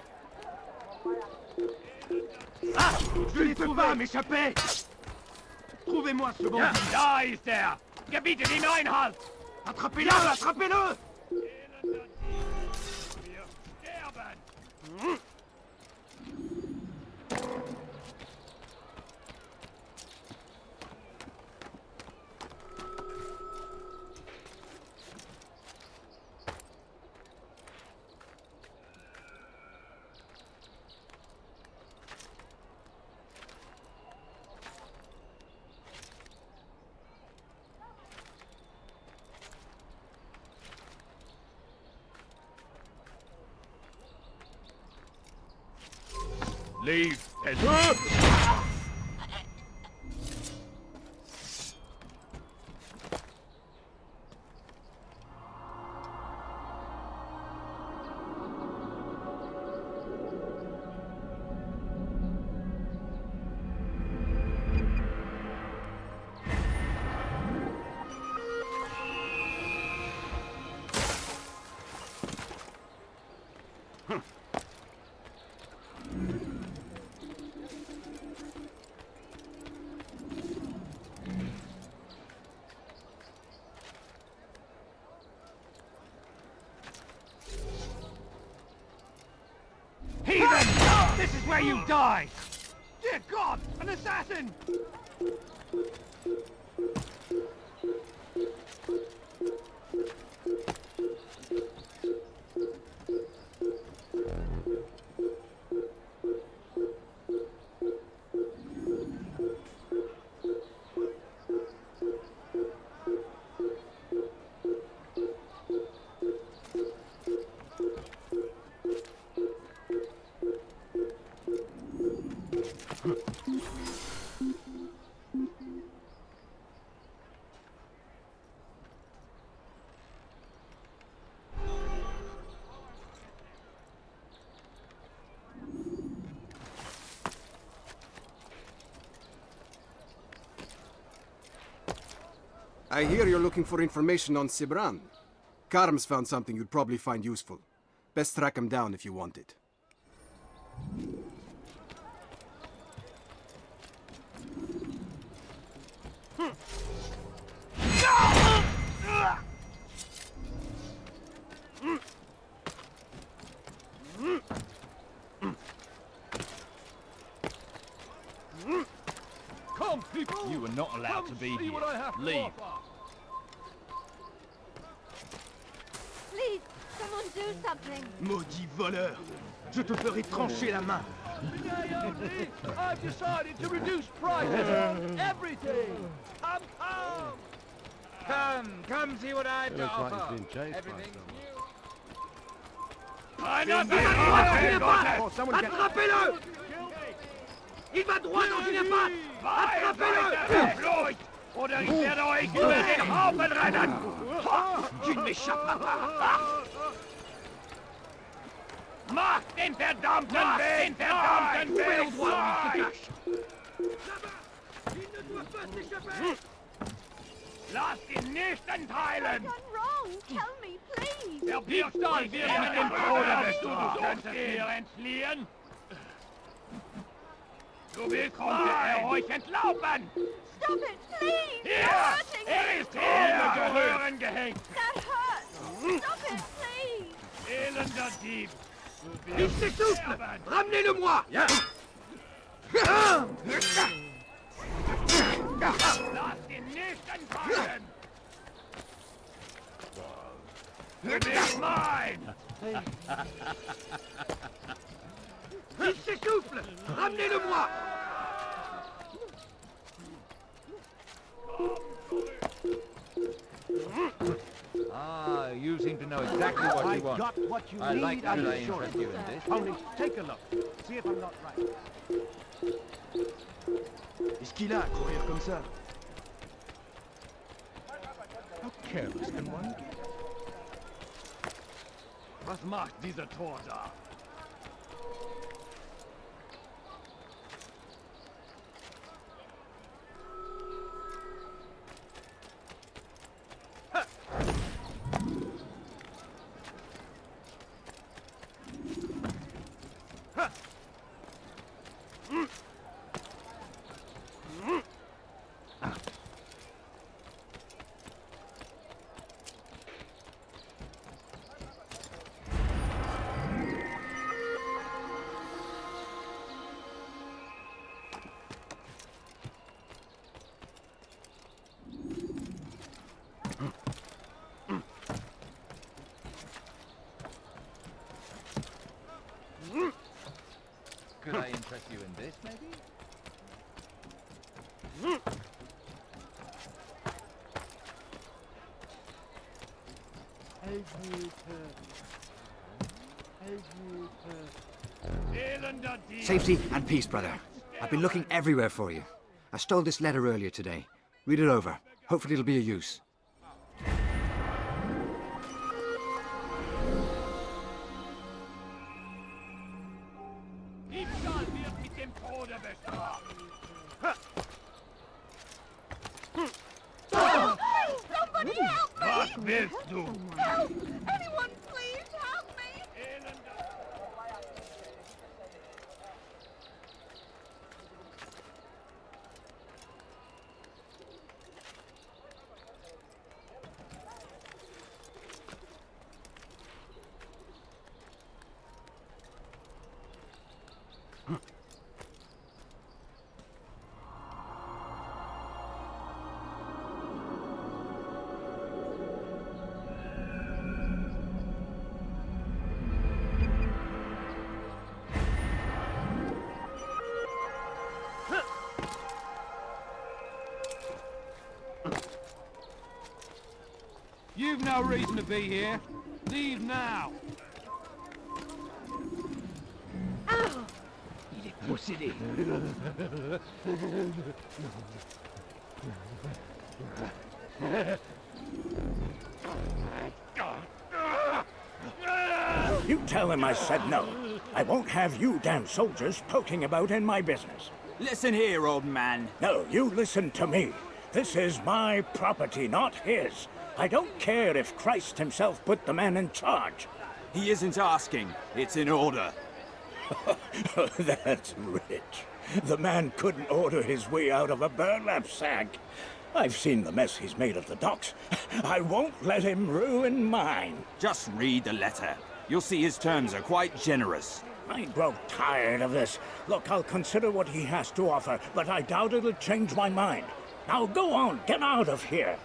Ah! Je l'ai trouvé, m'échapper! Trouvez-moi ce bandit! Da ist er! Gebietet ihm Einhalt! Attrapez-le! Attrapez-le! Wir sterben! Leave. Heathen! This is where you die! Dear God! An assassin! I hear you're looking for information on Sibran. Karm's found something you'd probably find useful. Best track him down if you want it. Come, people! You are not allowed to be here. Leave. Please, someone do something. Maudit voleur! Je te ferai trancher la main! I've decided to reduce prices on everything! Come see what I've to offer! Everything's new! Attrapez-le! Il va droit dans une impasse! Attrapez-le! Oder ich werde euch über den Haufen rennen! Tu ne m'échapperas pas! Macht den verdammten Weg! Trouvez l'endroit où il se cache! Il ne doit pas s'échapper! Lasst ihn nicht entteilen! What's gone wrong? Tell me, please. Der Diebstahl wird mit dem Bruder du könntest dir entfliehen! Du willst euch entlaufen! Stop it, please. Hier! You're hurting me. Ist hier Gehören gehängt! That hurts. Stop it, please. Elender Dieb! Il s'essouffle! Ramenez-le-moi! Lasst ihn nicht entfallen! Du bist mein! Il s'essouffle! Ramenez-le-moi! Ah, you seem to know exactly what you want. I've got what you I need, like I'm that I sure. interest you in this. Only take a look. See if I'm not right. Est-ce qu'il a à courir comme ça? How careless can one be? Was macht dieser Tor da? Could I interest you in this, maybe? As you Safety and peace, brother. I've been looking everywhere for you. I stole this letter earlier today. Read it over. Hopefully it'll be of use. Somebody help me! Was willst du? Help! Anyone, please help me! You've no reason to be here. Leave now. Ow! Il est possédé. You tell him I said no. I won't have you damn soldiers poking about in my business. Listen here, old man. No, you listen to me. This is my property, not his. I don't care if Christ himself put the man in charge. He isn't asking. It's in order. That's rich. The man couldn't order his way out of a burlap sack. I've seen the mess he's made of the docks. I won't let him ruin mine. Just read the letter. You'll see his terms are quite generous. I grow tired of this. Look, I'll consider what he has to offer, but I doubt it'll change my mind. Now go on, get out of here.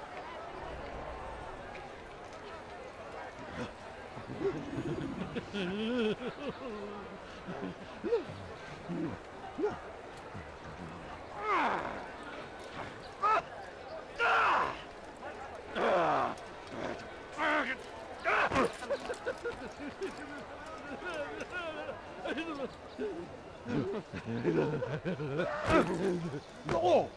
Non!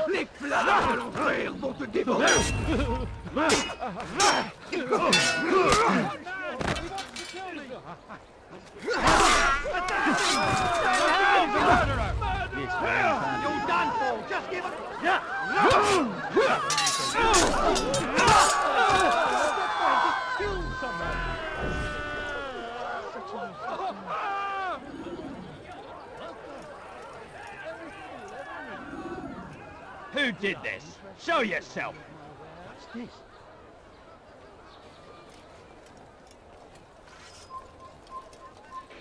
Les flammes de l'enfer vont te dévorer! You're done for! Just give Who did this? Show yourself! What's this?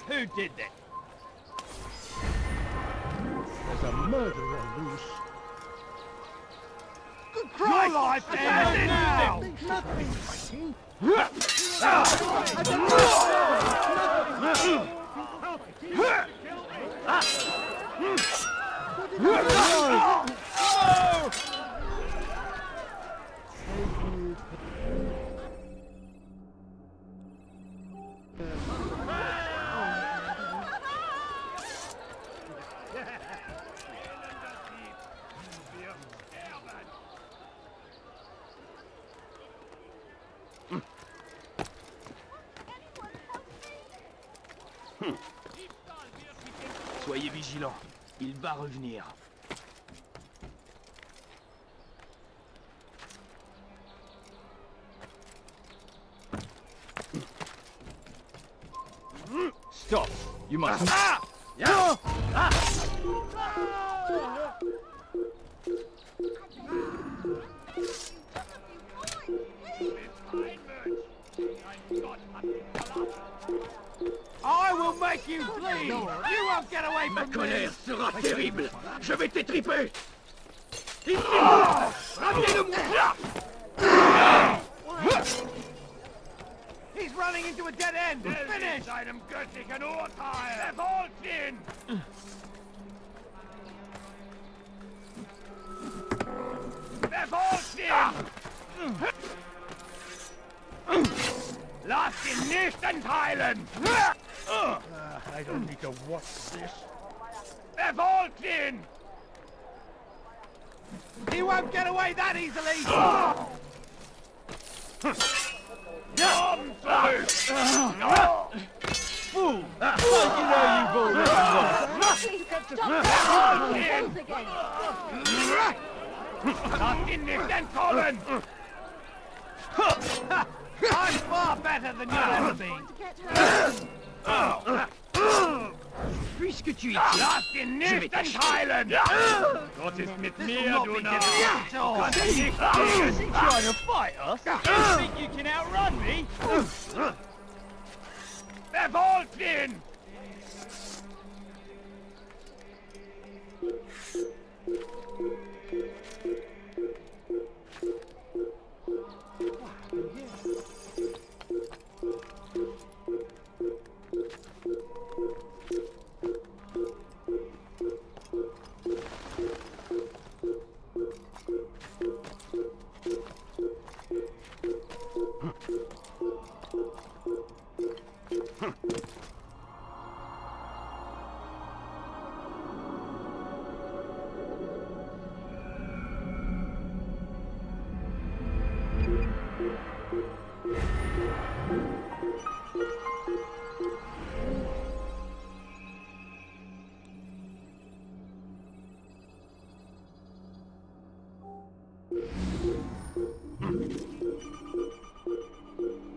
Who did this? There's a murderer loose. Your life ends now! Soyez vigilants, il va revenir. Stop! You must... I will make you bleed! You won't get away from me! Ma colère sera terrible! Je vais t'étriper! Ramenez-le-moi! He's running into a dead end! Finish! Einem göttlichen Urteil! Erfolgt ihn! Erfolgt ihn! Lass ihn nicht entheilen! I don't need to watch this. Verfolgt ihn! He won't get away that easily! Fool! Lass ihn nicht entkommen! I'm far better than you'll ever be! Puisque tu es ici, lass ihn nicht entheilen! Gott ist mit mir, du Narr! Du kannst nicht gegen... Trying to fight us? You think you can outrun me? Verfolgt ihn!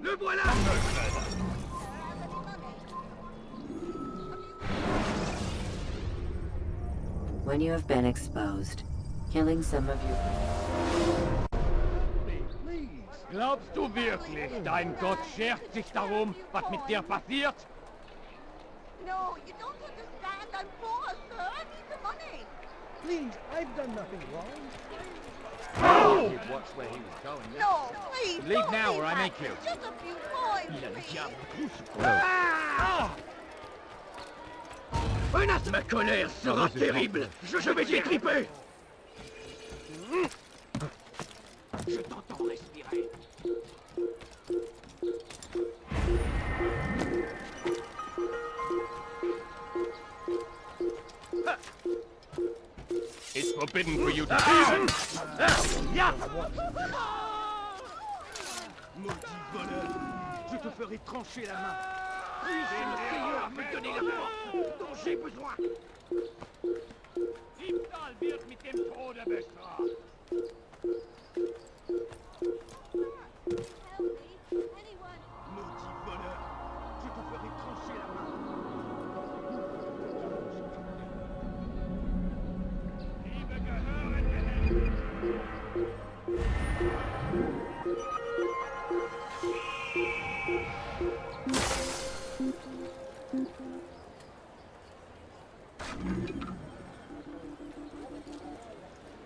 Le voilà! When you have been exposed, killing some of your... Glaubst du wirklich, dein Gott schert sich darum, was mit dir passiert? No, you don't understand. I'm poor, sir. I need the money. Please, I've done nothing wrong. Watch where he was going. No, please. Leave don't now leave or I that. make you. Just a few coins. Il a le please. diable Ma colère sera terrible. Je vais t'étriper. Je t'entends respirer. It's forbidden for you to reason. Maudit voleur! Je te ferai trancher la main! Puis-je le Seigneur me donner la force dont j'ai besoin? Diebstahl wird mit dem Tode bestraft. Maudit voleur! Je te ferai trancher la main! Liebe gehören gehängt.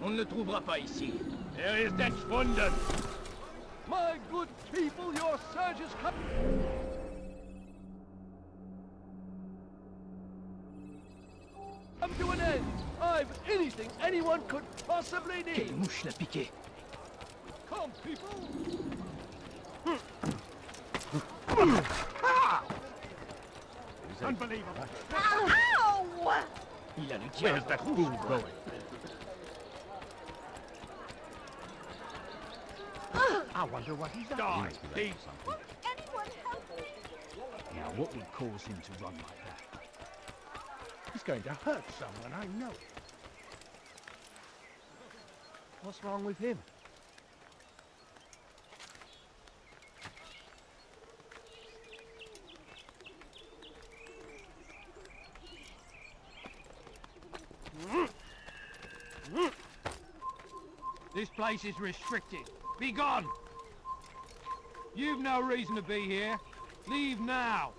On ne le trouvera pas ici. Ist entschwunden. My good people, your surge has come! Come to an end! I've anything anyone could possibly need! Quelle mouche l'a piqué? Come, people! Unbelievable. Ow! Il a le diable. Where's that fool going? I wonder what he's Die, thief. Anyone help me? Now, what would cause him to run like that? He's going to hurt someone, I know. What's wrong with him? This place is restricted. Be gone! You've no reason to be here. Leave now!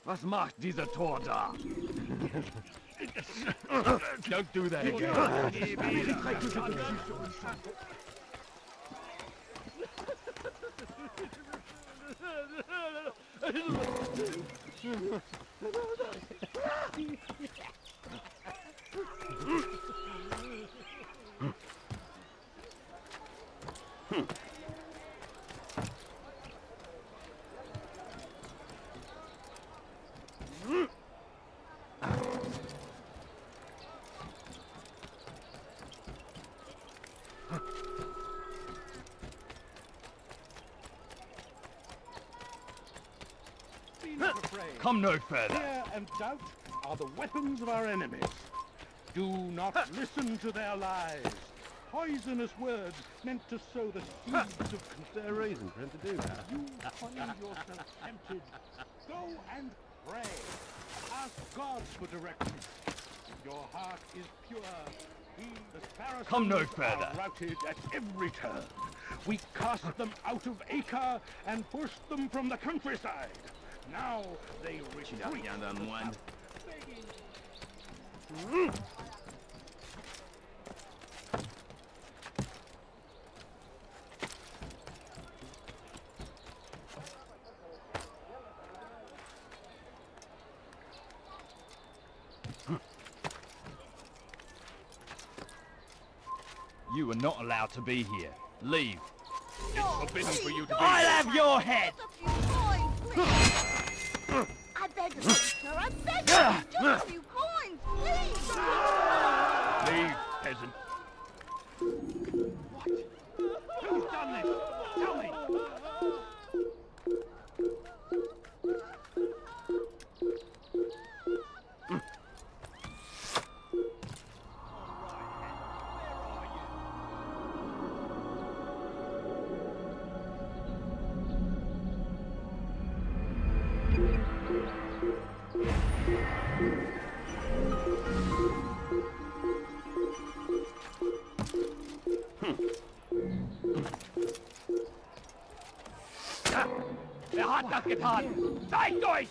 Was macht dieser Tor da? Don't do that again. Come no further. Fear and doubt are the weapons of our enemies. Do not listen to their lies. Poisonous words meant to sow the seeds of... They're reason for him to do that. You find yourself tempted. Go and pray. Ask God for direction. Your heart is pure. The Saracens Come no further. are routed at every turn. We cast them out of Acre and pushed them from the countryside. Now they retreat. You are not allowed to be here. Leave. It's forbidden for you to be I'll here. have your head! I beg of you, sir, I beg of you, just a few coins, please! Leave, peasant. Who's done this? Tell me! Wer hat das getan? Zeigt euch!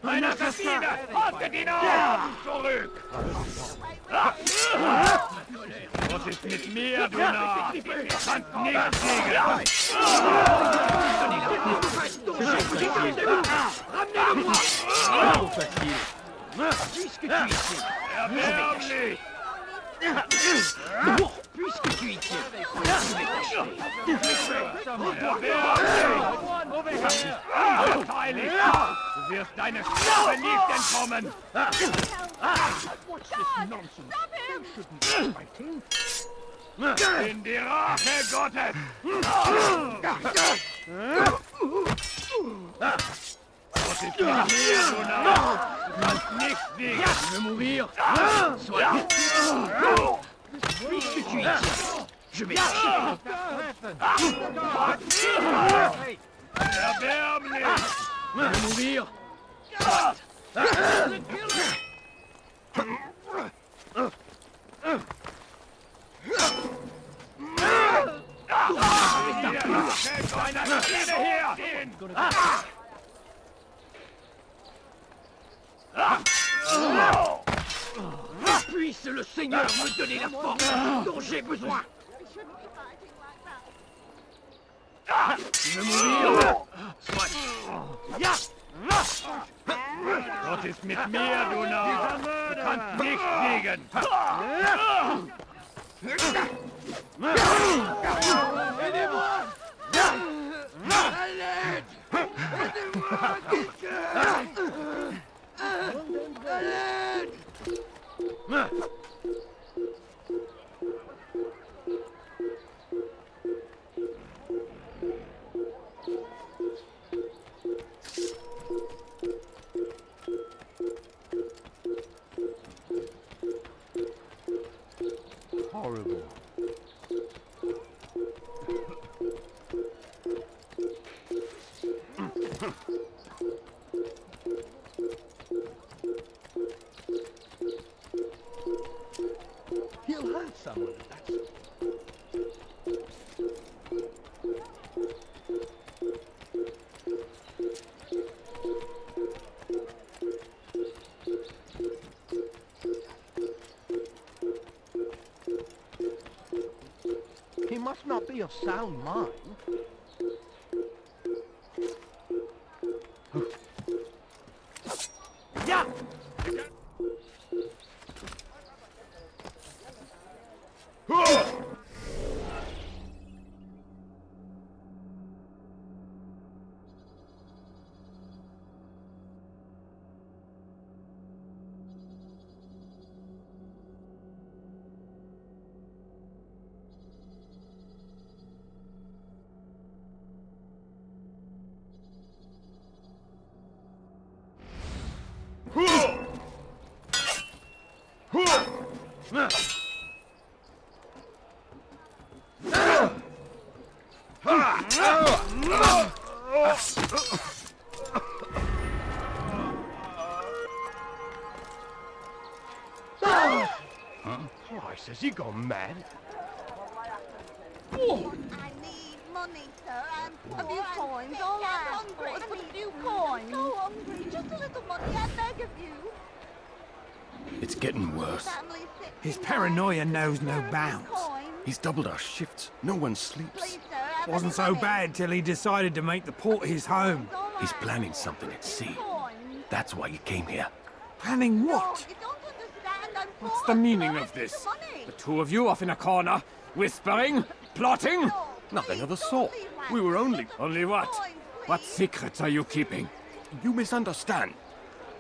Ein Assassine! Haltet ihn auf! Zurück! Was ist mit mir, du Narr? Kannst nichts Erbärmlich! Puisque tu y tiens, Verteidigt! Du wirst deine Strafe nicht entkommen! What's this nonsense? They shouldn't be fighting. In die Rache Gottes! Was ist mit mir, du Narr? Du kannst nichts wiegen! Tu veux mourir? Sois... Puisque tu y tiens, je vais Erbärmlich! Tu veux mourir? Puisse le Seigneur me donner la force dont j'ai besoin. Tu veux mourir? Soit. Was ist mit mir, du Narr? Du kannst nichts wiegen! Aidez-moi! À l'aide! Aidez-moi, quelqu'un! À l'aide! Horrible. He'll hurt someone, that's... must not be of sound mind. Yeah! Christ, has he gone mad? I need money, sir, and a few coins, all right. A few coins. I'm so hungry. Just a little money, I beg of you. It's getting worse. His paranoia knows no bounds. He's doubled our shifts. No one sleeps. Wasn't so bad till he decided to make the port his home. He's planning something at sea. That's why he came here. Planning what? What's the meaning of this? The two of you off in a corner, whispering, plotting? Nothing of the sort. We were only... Only what? What secrets are you keeping? You misunderstand.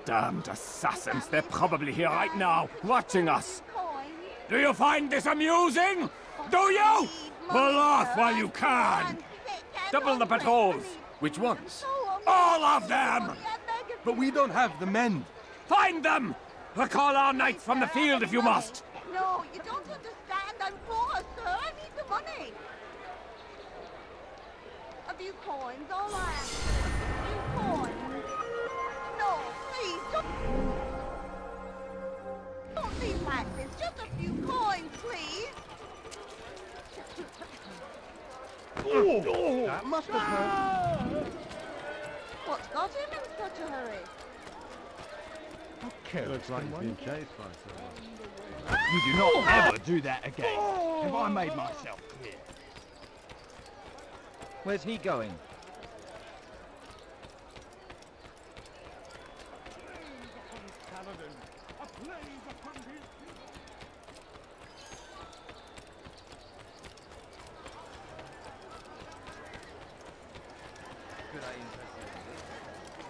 Damned assassins, they're probably here right now, watching us. Do you find this amusing? Do you? Pull off while you can. Double the patrols. Which ones? All of them! But we don't have the men. Find them! Recall our knights from the field if you must. No, you don't understand. I'm poor, sir. I need the money. A few coins, all right. A few coins. No, please, don't be like this. Just a few coins, please. Oh, that must have hurt. What's got him in such a hurry? Okay, looks like he's being chased by someone. You do not ever do that again. Have I made myself clear? Where's he going?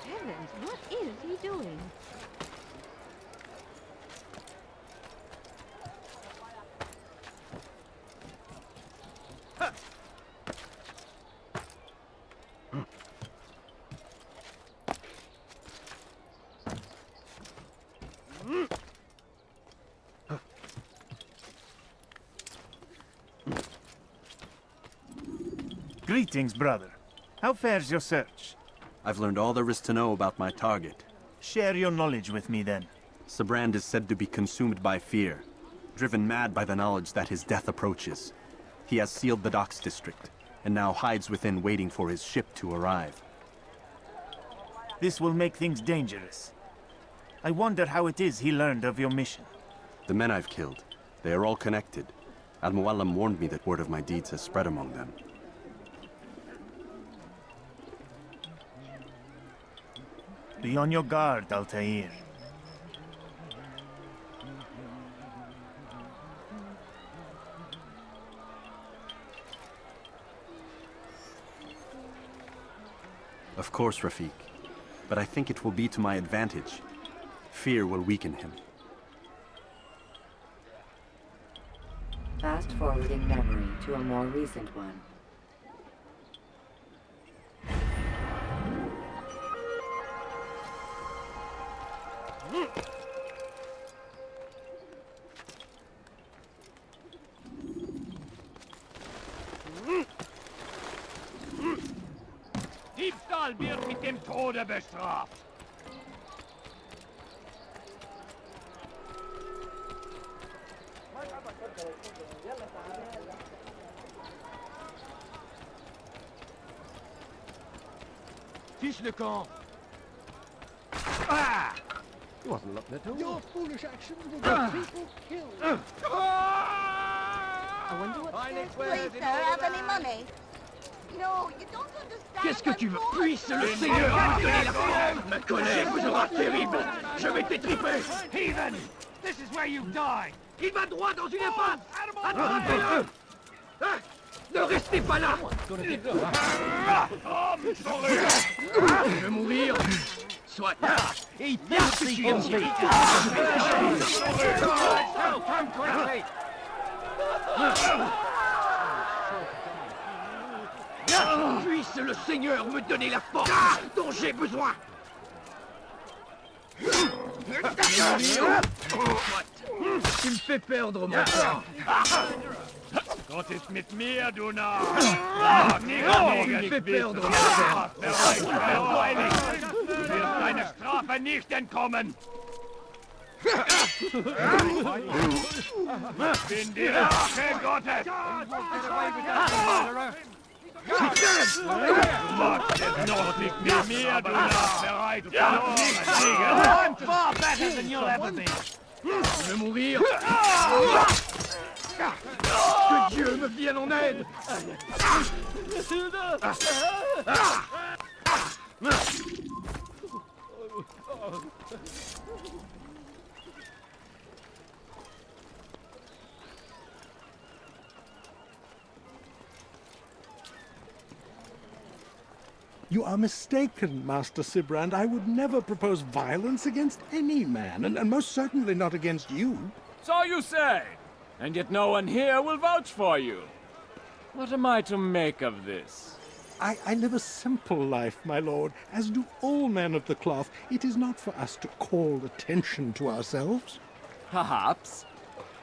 Heavens, what is he doing? Greetings, brother. How fares your search? I've learned all there is to know about my target. Share your knowledge with me, then. Sibrand is said to be consumed by fear, driven mad by the knowledge that his death approaches. He has sealed the docks district, and now hides within waiting for his ship to arrive. This will make things dangerous. I wonder how it is he learned of your mission. The men I've killed, they are all connected. Al-Mualim warned me that word of my deeds has spread among them. Be on your guard, Altair. Of course, Rafiq. But I think it will be to my advantage. Fear will weaken him. Fast-forwarding memory to a more recent one. Diebstahl wird mit dem Tode bestraft. Fiche le camp. Ah! He wasn't looking at all. Your foolish actions will get people killed. Please, sir, have any money? No, you don't understand. Qu'est-ce que tu veux? Puisse le Seigneur me donner la force! Ma colère vous sera terrible! Je vais t'étriper! Heathen! This is where you die! Il va droit dans une impasse! Attrapez-le! Ah, ne restez pas là! Je veux mourir! Soit! Eat this, eagle's feet! Come quickly! Puisse le Seigneur me donner la force dont j'ai besoin! Tu me fais perdre mon temps! Gott ist mit mir, du Narr! Tu me fais perdre mon temps! Du wirst deiner Strafe nicht entkommen! Bin die Rache Gottes! Macht es noch nicht mit mir, du Narr! Bereit I'm far better than you'll ever be! Je vais mourir! Que Dieu me vienne en aide! You are mistaken, Master Sibrand. I would never propose violence against any man, and most certainly not against you. So you say, and yet no one here will vouch for you. What am I to make of this? I live a simple life, my lord, as do all men of the cloth. It is not for us to call attention to ourselves. Perhaps.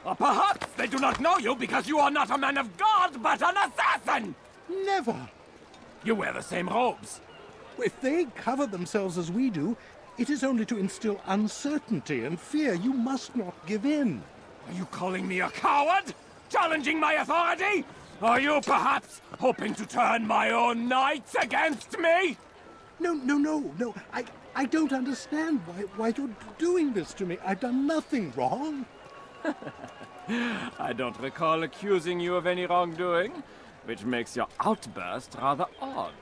Or perhaps they do not know you because you are not a man of God, but an assassin! Never! You wear the same robes. If they cover themselves as we do, it is only to instill uncertainty and fear. You must not give in. Are you calling me a coward? Challenging my authority? Are you perhaps hoping to turn my own knights against me? No. I don't understand why you're doing this to me. I've done nothing wrong. I don't recall accusing you of any wrongdoing, which makes your outburst rather odd.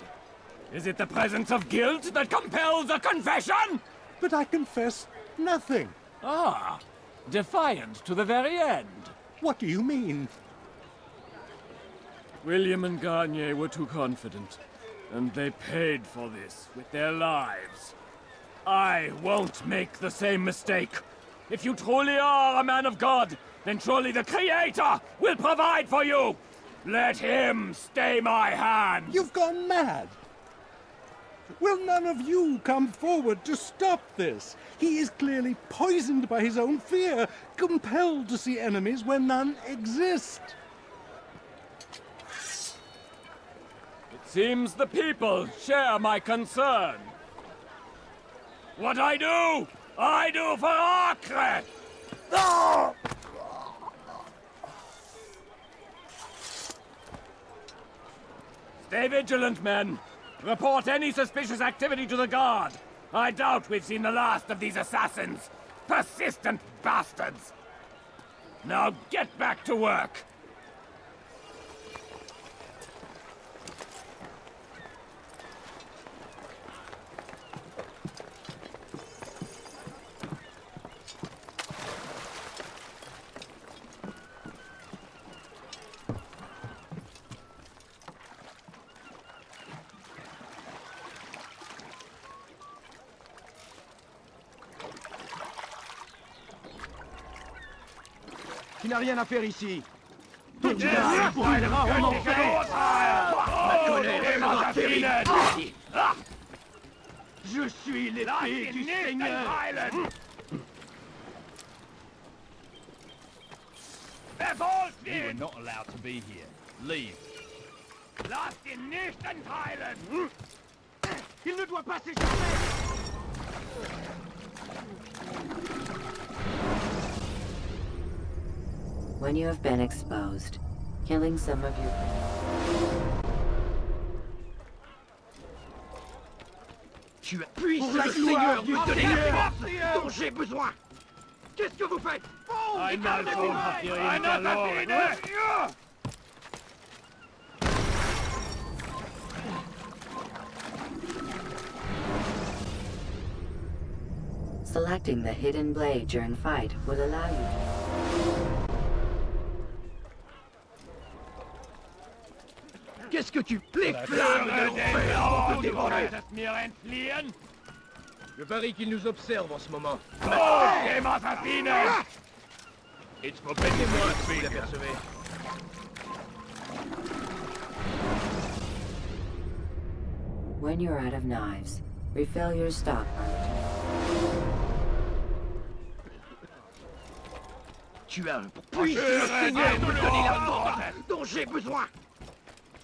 Is it the presence of guilt that compels a confession? But I confess nothing. Ah, defiant to the very end. What do you mean? William and Garnier were too confident, and they paid for this with their lives. I won't make the same mistake. If you truly are a man of God, then surely the Creator will provide for you. Let him stay my hand. You've gone mad. Will none of you come forward to stop this? He is clearly poisoned by his own fear, compelled to see enemies where none exist. It seems the people share my concern. What I do for Acre! Ah! Stay vigilant, men. Report any suspicious activity to the guard. I doubt we've seen the last of these assassins. Persistent bastards. Now get back to work. Tu n'as rien à faire ici. Ma colère sera terrible. Je suis l'épée du Seigneur. You were not allowed to be here. Leave. Lasst ihn nicht entheilen! Il ne doit pas s'échapper. When you have been exposed, killing some of your... Tu appuies sur le Seigneur me donner la force dont j'ai besoin. Qu'est-ce que vous faites? Selecting the hidden blade during fight will allow you to... Qu'est-ce que tu... Les flammes de l'enfer vont te dévorer. Je parie qu'il nous observe en ce moment. It's forbidden Moi, to si vous speak. l'apercevez. When you're out of knives, refill your stock. Tu as un... Puisse le Seigneur me donner la force dont j'ai besoin.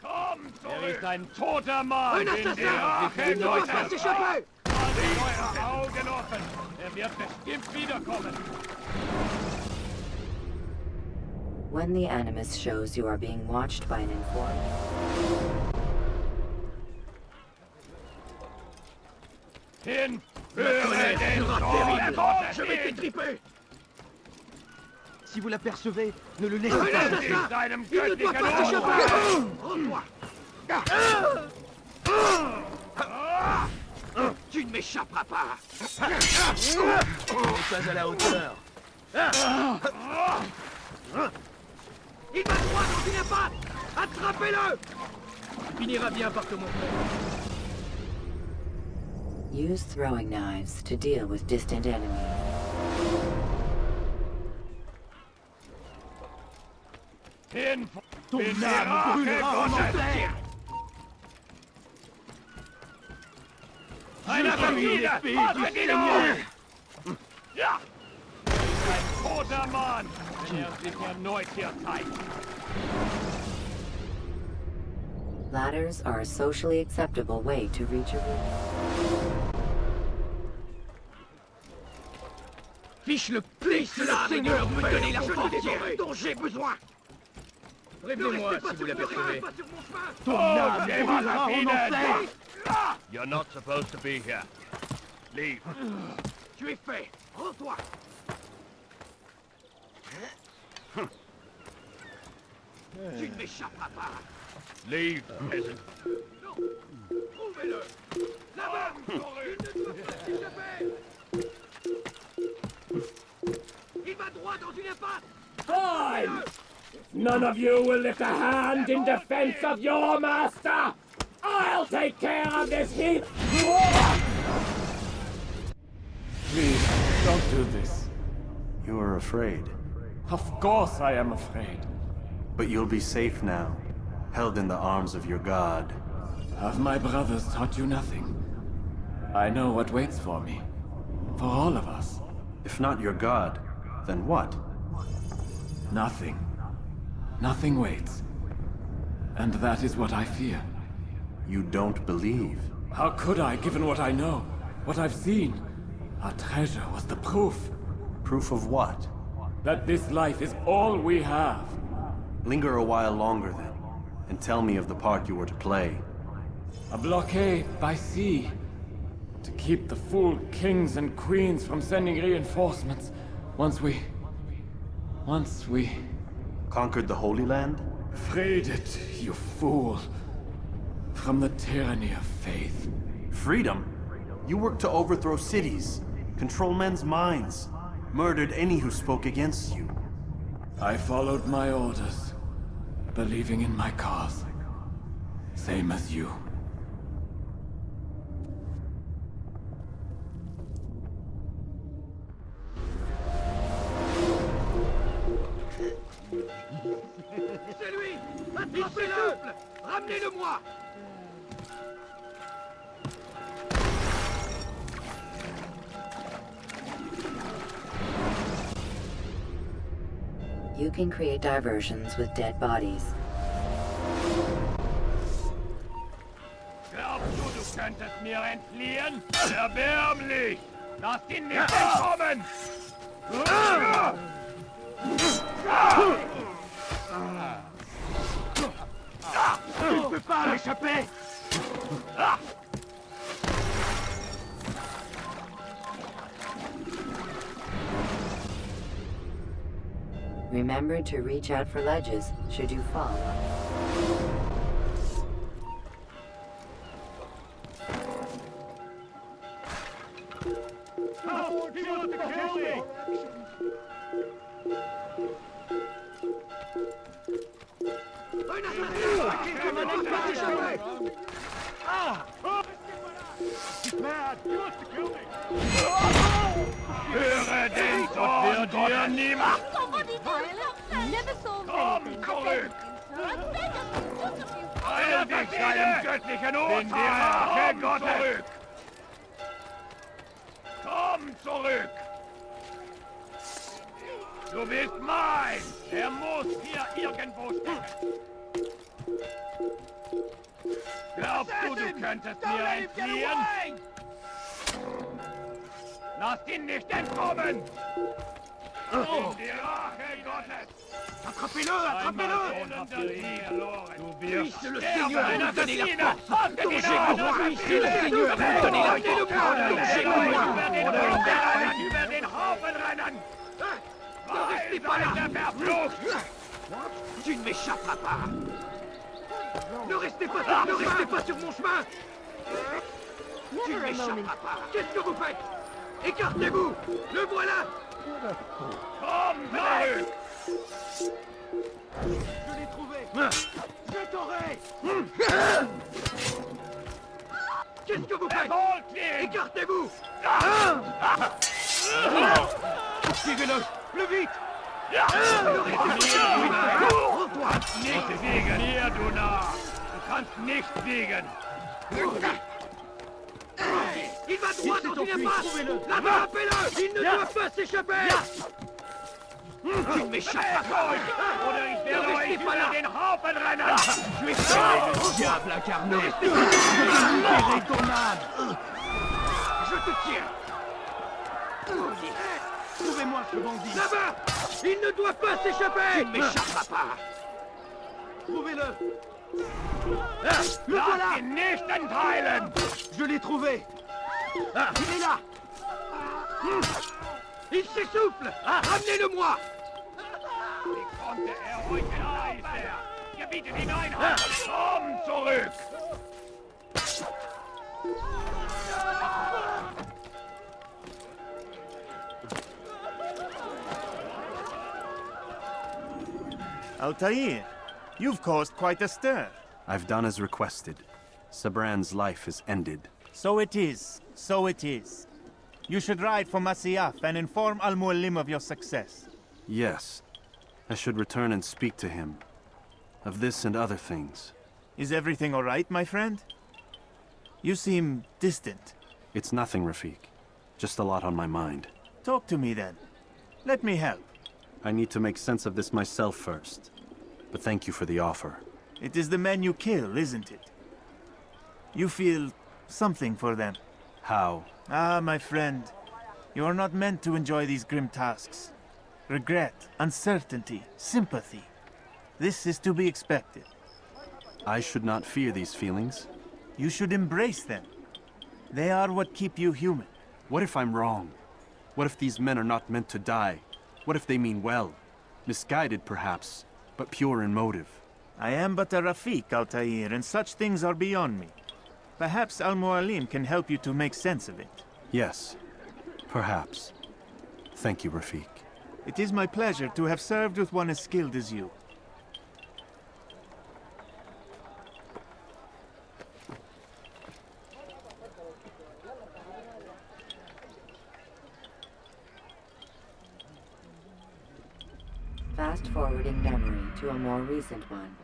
Er ist ein toter Mann Un in assassin! dir. Il ne doit pas s'échapper! Haltet eure Augen offen. Er wird bestimmt wiederkommen. When the Animus shows you are being watched by an informant, Hin! La colère sera terrible! Je vais t'étriper! Si vous l'apercevez, ne le laissez Un pas. assassin! Il ne doit pas s'échapper! Rends-toi! Tu ne m'échapperas pas! Pas à la hauteur. Il va droit dans une impasse! Attrapez-le! Il finira bien par te montrer. use throwing knives to deal with distant enemies. Ton âme brûlera en enfer! Einer verwidert! Ja! Ein toter Mann, wenn sich erneut hier zeigt. Ladders are a socially acceptable way to reach a room. Fiche le Seigneur me donner la force dont j'ai besoin! Prévenez-moi si vous l'apercevez. Ton âme brûlera en enfer! You're not supposed to be here. Leave. Tu es fait! Rends-toi! Tu ne m'échapperas pas! Leave, peasant. Non! Trouvez-le! Là-bas! Il ne doit pas s'échapper! Il va droit dans une impasse! Fine! None of you will lift a hand in defense of your master! I'll take care of this heap! Please, don't do this. You are afraid. Of course I am afraid. But you'll be safe now, held in the arms of your god. Have my brothers taught you nothing? I know what waits for me. For all of us. If not your god, then what? Nothing. Nothing waits. And that is what I fear. You don't believe. How could I, given what I know? What I've seen? Our treasure was the proof. Proof of what? That this life is all we have. Linger a while longer then, and tell me of the part you were to play. A blockade by sea. To keep the fool kings and queens from sending reinforcements. Once we... Conquered the Holy Land? Freed it, you fool. From the tyranny of faith. Freedom? You worked to overthrow cities, control men's minds, murdered any who spoke against you. I followed my orders, believing in my cause. Same as you. C'est lui! Attrapez-le! Ramenez-le-moi! You can create diversions with dead bodies. Glaubst du, du könntest mir entfliehen? Erbärmlich! Lass ihn nicht entkommen! Tu ne peux pas m'échapper! Remember to reach out for ledges should you fall. Un assassin! Comme un ennemi échappé! Ah! He's mad! He wants to kill me! Höre den Ton dir niemand! Never solved anything. Zurück! I beg of you, both of you. Heil dich deinem göttlichen Urteil! Komm zurück! Komm zurück! Du bist mein! Er muss hier irgendwo stecken! Glaubst du könntest mir entfliehen? Lass ihn nicht entkommen! In die Rache Gottes! Attrapez-le! Attrapez-le! Du wirst Puisse le sterben, Seigneur ein vous donner la Assassiner! force! Dont j'ai besoin! Puisse le Seigneur vous donner la force! Dont j'ai besoin! Über den Haufen rennen! Ne restez pas là! Tu ne m'échapperas pas! Ne restez pas sur mon chemin! Tu ne m'échapperas pas! Qu'est-ce que vous faites? Écartez-vous! Le voilà! Komm zurück! Je l'ai trouvé! Je t'aurai! Qu'est-ce que vous faites? Écartez-vous! Suivez-le! Plus vite! Nicht siegen! Hier, du Narr! Du kannst nicht siegen! Il va droit dans une impasse! Attrapez-le! Il ne doit pas s'échapper! Tu ne m'échapperas pas! Oder ich werde euch pas là! über den Haufen rennen! Je vais faire le diable incarné! Libérez ton âme! Je te tiens! Trouvez-moi ce bandit! Là-bas! Il ne doit pas s'échapper! Tu ne m'échapperas pas! Trouvez-le! Le voilà! Lass ihn nicht entteilen! Je l'ai trouvé! Il est là! Il s'essouffle! Ramenez-le-moi! Wie konnte euch entreißen? Gebietet ihn einhalten! Komm zurück! Altair, you've caused quite a stir. I've done as requested. Sabran's life is ended. So it is. So it is. You should ride for Masyaf and inform Al-Mualim of your success. Yes. I should return and speak to him. Of this and other things. Is everything all right, my friend? You seem distant. It's nothing, Rafik. Just a lot on my mind. Talk to me then. Let me help. I need to make sense of this myself first. But thank you for the offer. It is the men you kill, isn't it? You feel something for them. How? Ah, my friend. You are not meant to enjoy these grim tasks. Regret, uncertainty, sympathy. This is to be expected. I should not fear these feelings. You should embrace them. They are what keep you human. What if I'm wrong? What if these men are not meant to die? What if they mean well? Misguided, perhaps, but pure in motive. I am but a Rafik, Altair, and such things are beyond me. Perhaps Al-Mualim can help you to make sense of it. Yes, perhaps. Thank you, Rafik. It is my pleasure to have served with one as skilled as you. Fast-forwarding memory to a more recent one.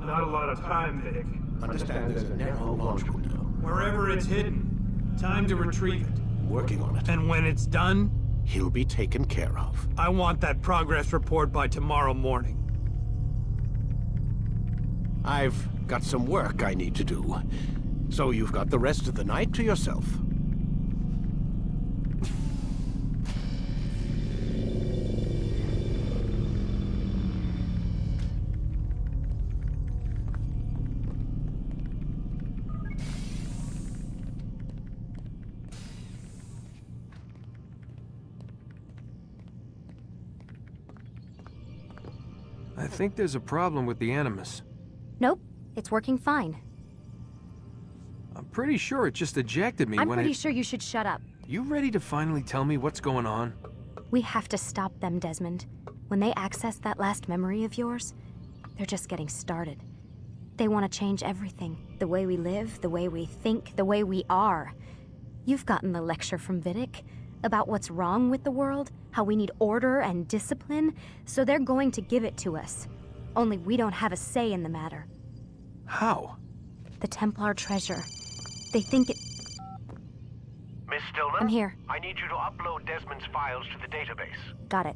Not a lot of time, Vic. Understand there's a narrow launch window. Wherever it's hidden, time to retrieve it. Working on it. And when it's done, He'll be taken care of. I want that progress report by tomorrow morning. I've got some work I need to do. So you've got the rest of the night to yourself. I think there's a problem with the Animus. Nope, it's working fine. I'm pretty sure it just ejected me I'm when pretty sure you should shut up. You ready to finally tell me what's going on? We have to stop them, Desmond. When they access that last memory of yours, they're just getting started. They want to change everything. The way we live, the way we think, the way we are. You've gotten the lecture from Vidic about what's wrong with the world, how we need order and discipline, so they're going to give it to us. Only we don't have a say in the matter. How? The Templar treasure. They think it... Miss Stillman? I'm here. I need you to upload Desmond's files to the database. Got it.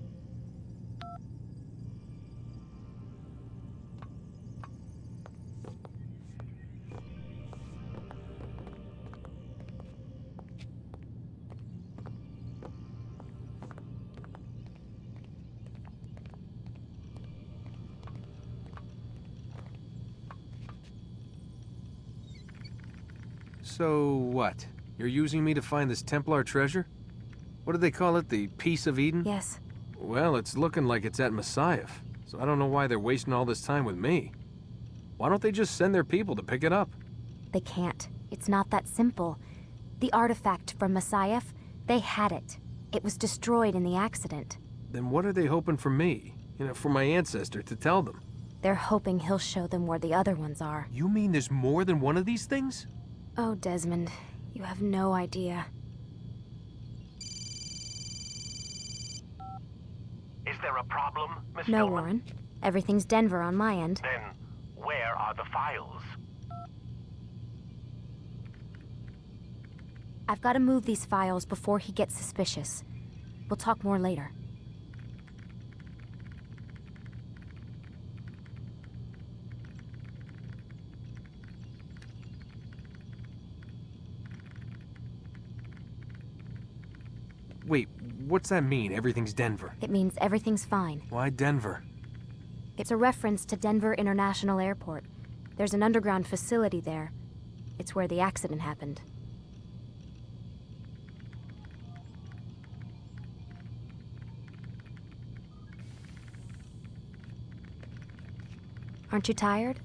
So what? You're using me to find this Templar treasure? What did they call it? The Piece of Eden? Yes. Well, it's looking like it's at Messiah, so I don't know why they're wasting all this time with me. Why don't they just send their people to pick it up? They can't. It's not that simple. The artifact from Messiah, they had it. It was destroyed in the accident. Then what are they hoping for me? You know, for my ancestor to tell them? They're hoping he'll show them where the other ones are. You mean there's more than one of these things? Oh, Desmond, you have no idea. Is there a problem, Miss No, Stillman? Warren. Everything's Denver on my end. Then, where are the files? I've got to move these files before he gets suspicious. We'll talk more later. Wait, what's that mean, everything's Denver? It means everything's fine. Why Denver? It's a reference to Denver International Airport. There's an underground facility there. It's where the accident happened. Aren't you tired?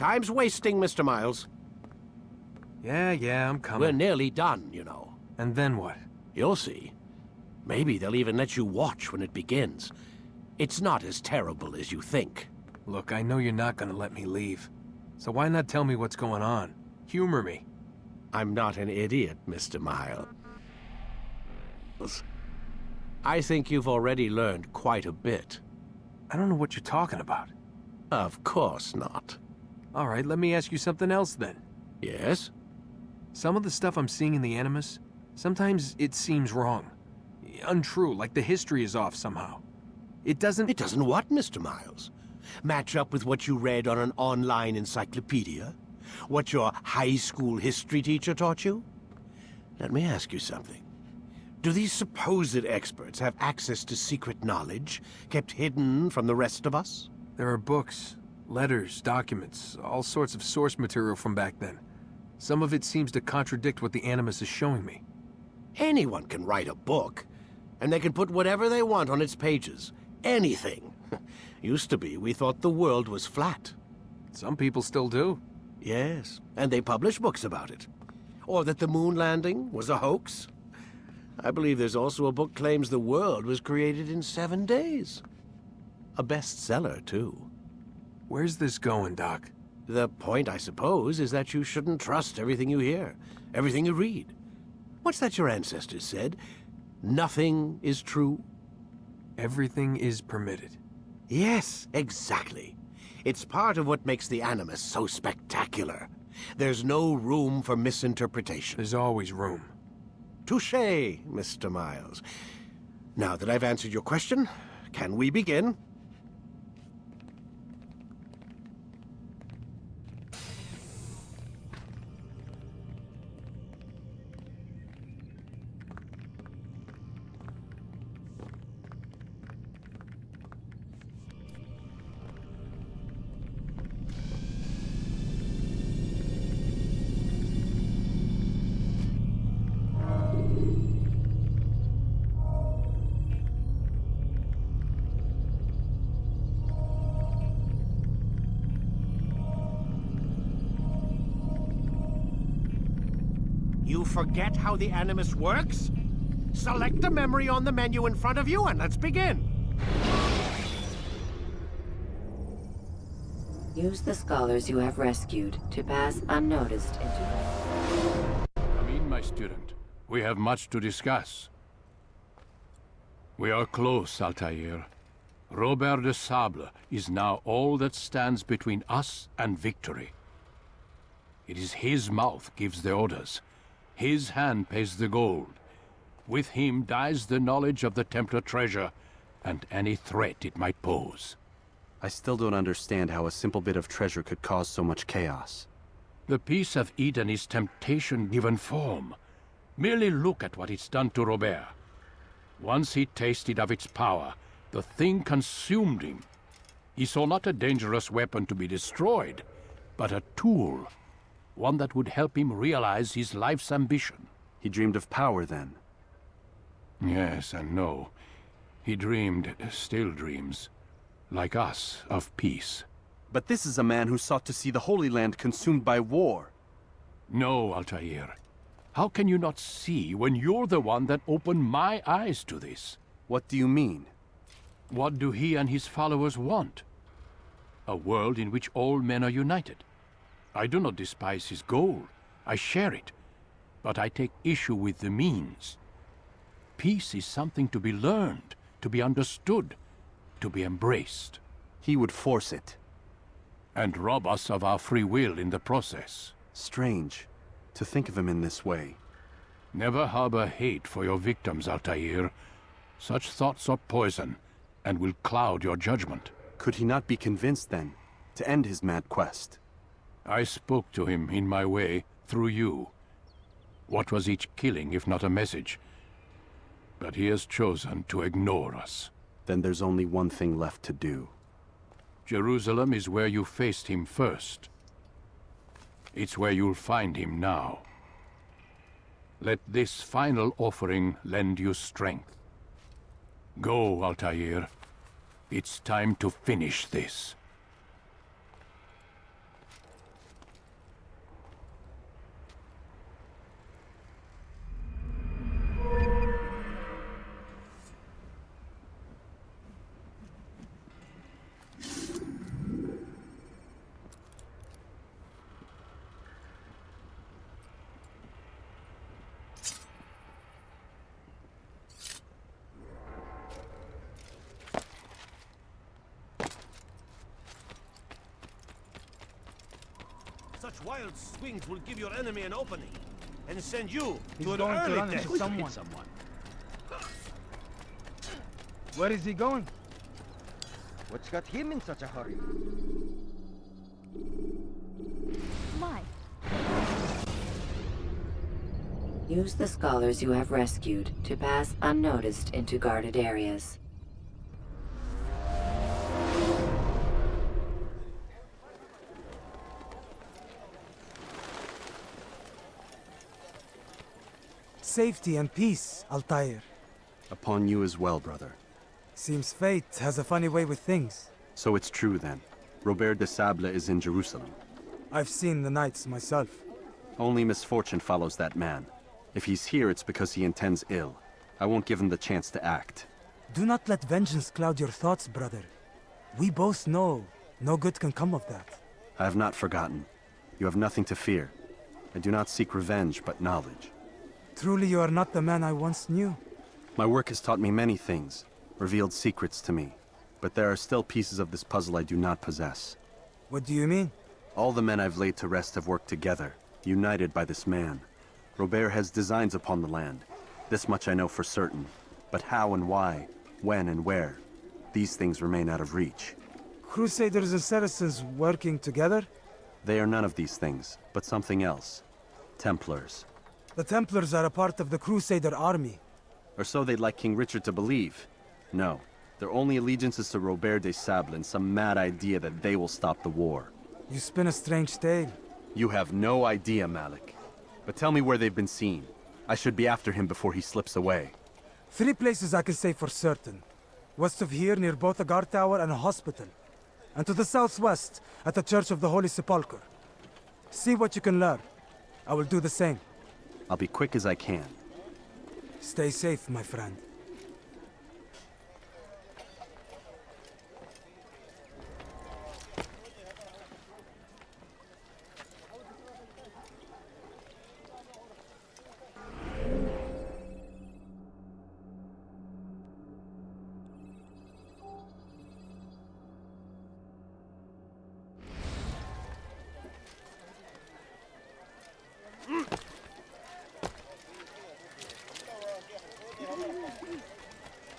Time's wasting, Mr. Miles. Yeah, I'm coming. We're nearly done, you know. And then what? You'll see. Maybe they'll even let you watch when it begins. It's not as terrible as you think. Look, I know you're not gonna let me leave. So why not tell me what's going on? Humor me. I'm not an idiot, Mr. Miles. I think you've already learned quite a bit. I don't know what you're talking about. Of course not. All right, let me ask you something else then. Yes? Some of the stuff I'm seeing in the Animus, sometimes it seems wrong. Untrue, like the history is off somehow. It doesn't... It doesn't what, Mr. Miles? Match up with what you read on an online encyclopedia? What your high school history teacher taught you? Let me ask you something. Do these supposed experts have access to secret knowledge kept hidden from the rest of us? There are books, letters, documents, all sorts of source material from back then. Some of it seems to contradict what the Animus is showing me. Anyone can write a book, and they can put whatever they want on its pages. Anything. Used to be, we thought the world was flat. Some people still do. Yes, and they publish books about it. Or that the moon landing was a hoax. I believe there's also a book claims the world was created in 7 days. A bestseller, too. Where's this going, Doc? The point, I suppose, is that you shouldn't trust everything you hear, everything you read. What's that your ancestors said? Nothing is true? Everything is permitted. Yes, exactly. It's part of what makes the Animus so spectacular. There's no room for misinterpretation. There's always room. Touché, Mr. Miles. Now that I've answered your question, can we begin? You forget how the Animus works? Select a memory on the menu in front of you and let's begin. Use the scholars you have rescued to pass unnoticed into... Come in, my student. We have much to discuss. We are close, Altair. Robert de Sable is now all that stands between us and victory. It is his mouth gives the orders. His hand pays the gold. With him dies the knowledge of the Templar treasure and any threat it might pose. I still don't understand how a simple bit of treasure could cause so much chaos. The Peace of Eden is temptation given form. Merely look at what it's done to Robert. Once he tasted of its power, the thing consumed him. He saw not a dangerous weapon to be destroyed, but a tool. One that would help him realize his life's ambition. He dreamed of power, then? Yes and no. He dreamed, still dreams, like us, of peace. But this is a man who sought to see the Holy Land consumed by war. No, Altair. How can you not see when you're the one that opened my eyes to this? What do you mean? What do he and his followers want? A world in which all men are united. I do not despise his goal. I share it. But I take issue with the means. Peace is something to be learned, to be understood, to be embraced. He would force it. And rob us of our free will in the process. Strange, to think of him in this way. Never harbor hate for your victims, Altair. Such thoughts are poison, and will cloud your judgment. Could he not be convinced, then, to end his mad quest? I spoke to him in my way, through you. What was each killing if not a message? But he has chosen to ignore us. Then there's only one thing left to do. Jerusalem is where you faced him first. It's where you'll find him now. Let this final offering lend you strength. Go, Altair. It's time to finish this. Such wild swings will give your enemy an opening and send you He's to an going to early run death. into someone. Where is he going? What's got him in such a hurry? My. Use the scholars you have rescued to pass unnoticed into guarded areas. Safety and peace, Altair. Upon you as well, brother. Seems fate has a funny way with things. So it's true then. Robert de Sable is in Jerusalem. I've seen the knights myself. Only misfortune follows that man. If he's here, it's because he intends ill. I won't give him the chance to act. Do not let vengeance cloud your thoughts, brother. We both know no good can come of that. I have not forgotten. You have nothing to fear. I do not seek revenge, but knowledge. Truly you are not the man I once knew. My work has taught me many things, revealed secrets to me. But there are still pieces of this puzzle I do not possess. What do you mean? All the men I've laid to rest have worked together, united by this man. Robert has designs upon the land. This much I know for certain. But how and why, when and where, these things remain out of reach. Crusaders and Saracens working together? They are none of these things, but something else. Templars. The Templars are a part of the Crusader army. Or so they'd like King Richard to believe. No, their only allegiance is to Robert de Sable and some mad idea that they will stop the war. You spin a strange tale. You have no idea, Malik. But tell me where they've been seen. I should be after him before he slips away. 3 places I can say for certain. West of here, near both a guard tower and a hospital. And to the southwest, at the Church of the Holy Sepulchre. See what you can learn. I will do the same. I'll be quick as I can. Stay safe, my friend.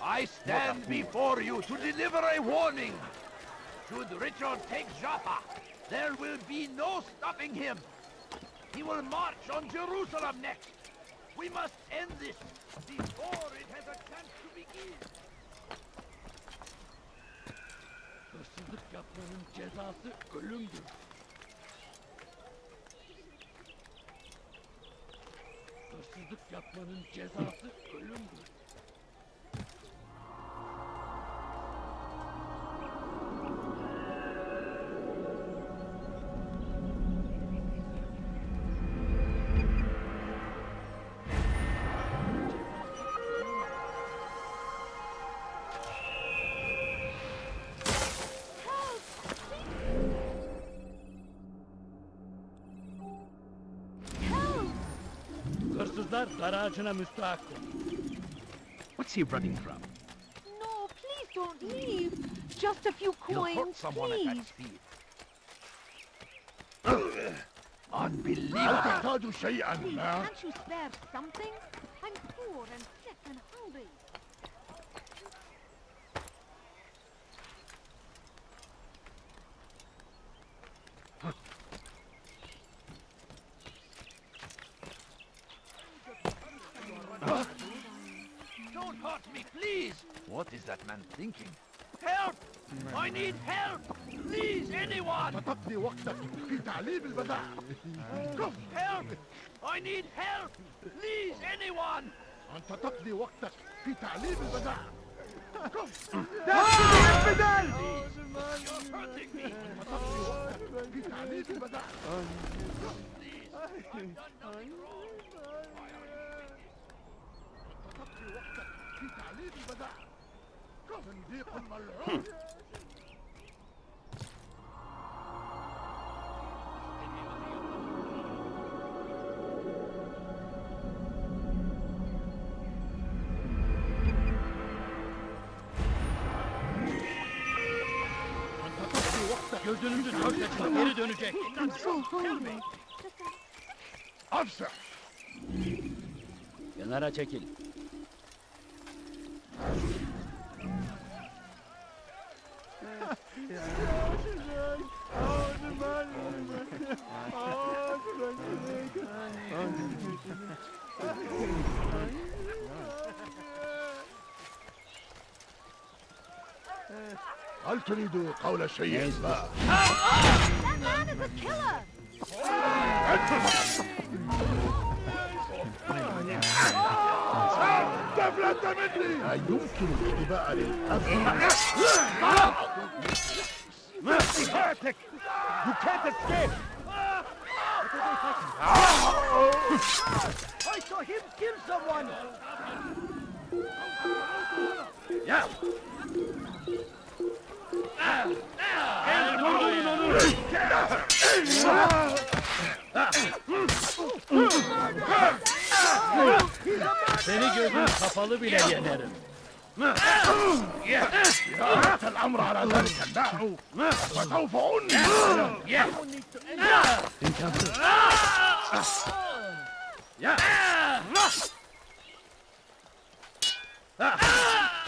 I stand before you to deliver a warning. Should Richard take Jaffa, there will be no stopping him. He will march on Jerusalem next. We must end this before it has a chance to begin. Hırsızlık yapmanın cezası ölümdür. Hırsızlık yapmanın cezası ölümdür. Hırsızlar garajına müstahak olun. What's he running from? No, please don't leave. Just a few He'll coins, hurt someone at that please. speed. Unbelievable. Please, can't you spare something? I'm poor and sick and hungry. Don't hurt me, please! What is that man thinking? Help! I need help! Please, anyone! ستقضي وقتك في تعليم البدع. Help! I need help! Please, anyone! أنت تقضي وقتك في تعليم البدع. You're hurting me! تقضي وقتك في تعليم البدع. I've done nothing wrong! تقضي وقتك في تعليم البدع. زنديق ملعون. أنت تقضي وقتك Gözünüzü dört açın. Geri dönecek. Officer! Kenara çekil. هل تريد قول شيء ما؟ That man is a killer! تفلت مني! لا يمكن الاختباء للأبد. Heretic! You can't escape! I saw him kill someone! Yeah. Seni gözün kapalı bile yenerim. إذا الأمر على ذلك النحو فسوف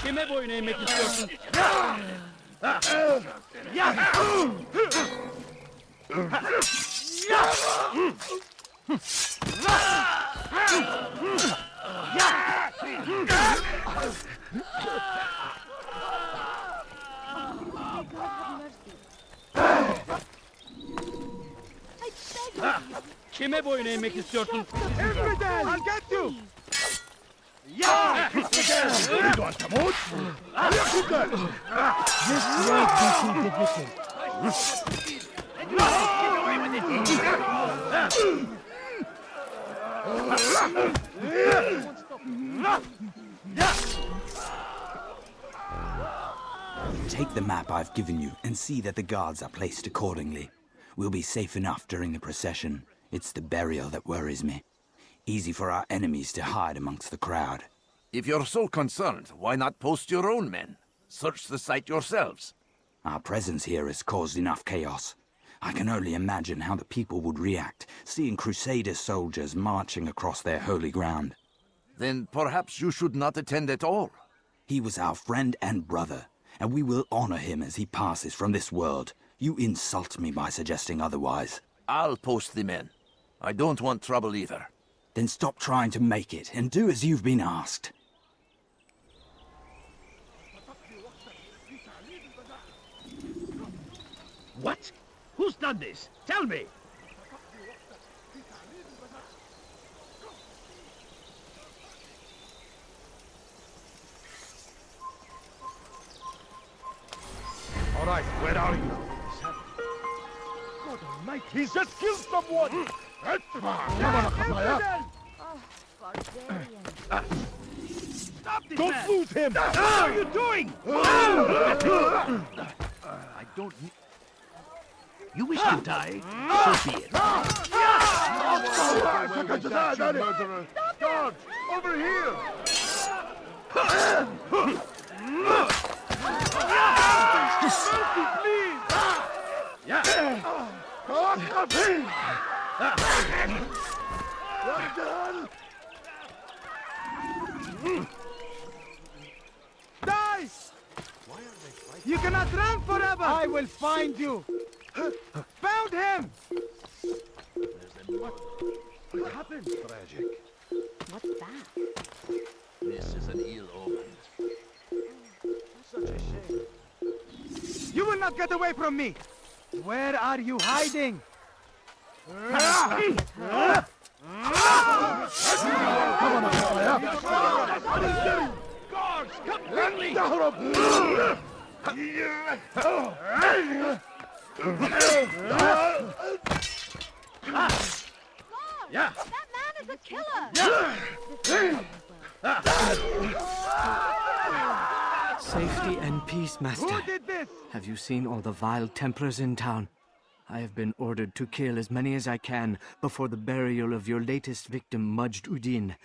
Kime boyun eğmek istiyorsun? Kime boyun eğmek istiyorsun? Everything! I'll get you! تريد أن تموت؟ وليكن ذلك. This won't be too difficult. Take the map I've given you and see that the guards are placed accordingly. We'll be safe enough during the procession. It's the burial that worries me. Easy for our enemies to hide amongst the crowd. If you're so concerned, why not post your own men? Search the site yourselves. Our presence here has caused enough chaos. I can only imagine how the people would react, seeing Crusader soldiers marching across their holy ground. Then perhaps you should not attend at all. He was our friend and brother, and we will honor him as he passes from this world. You insult me by suggesting otherwise. I'll post the men. I don't want trouble either. Then stop trying to make it and do as you've been asked. What? Who's done this? Tell me! All right, where are you? God almighty, he's just killed someone! Stop this Don't man! lose him! What are you doing? I don't need... You wish to die? So be it. Murderer! Guards, over here! Die! You cannot run forever! I will find you! Found him! What happened? Tragic. What's that? This is an ill omen. Such a shame. You will not get away from me! Where are you hiding? Guards, come quickly! Yeah. That man is a killer! Safety and peace, Master. Who did this? Have you seen all the vile Templars in town? I have been ordered to kill as many as I can before the burial of your latest victim, Majd Udin.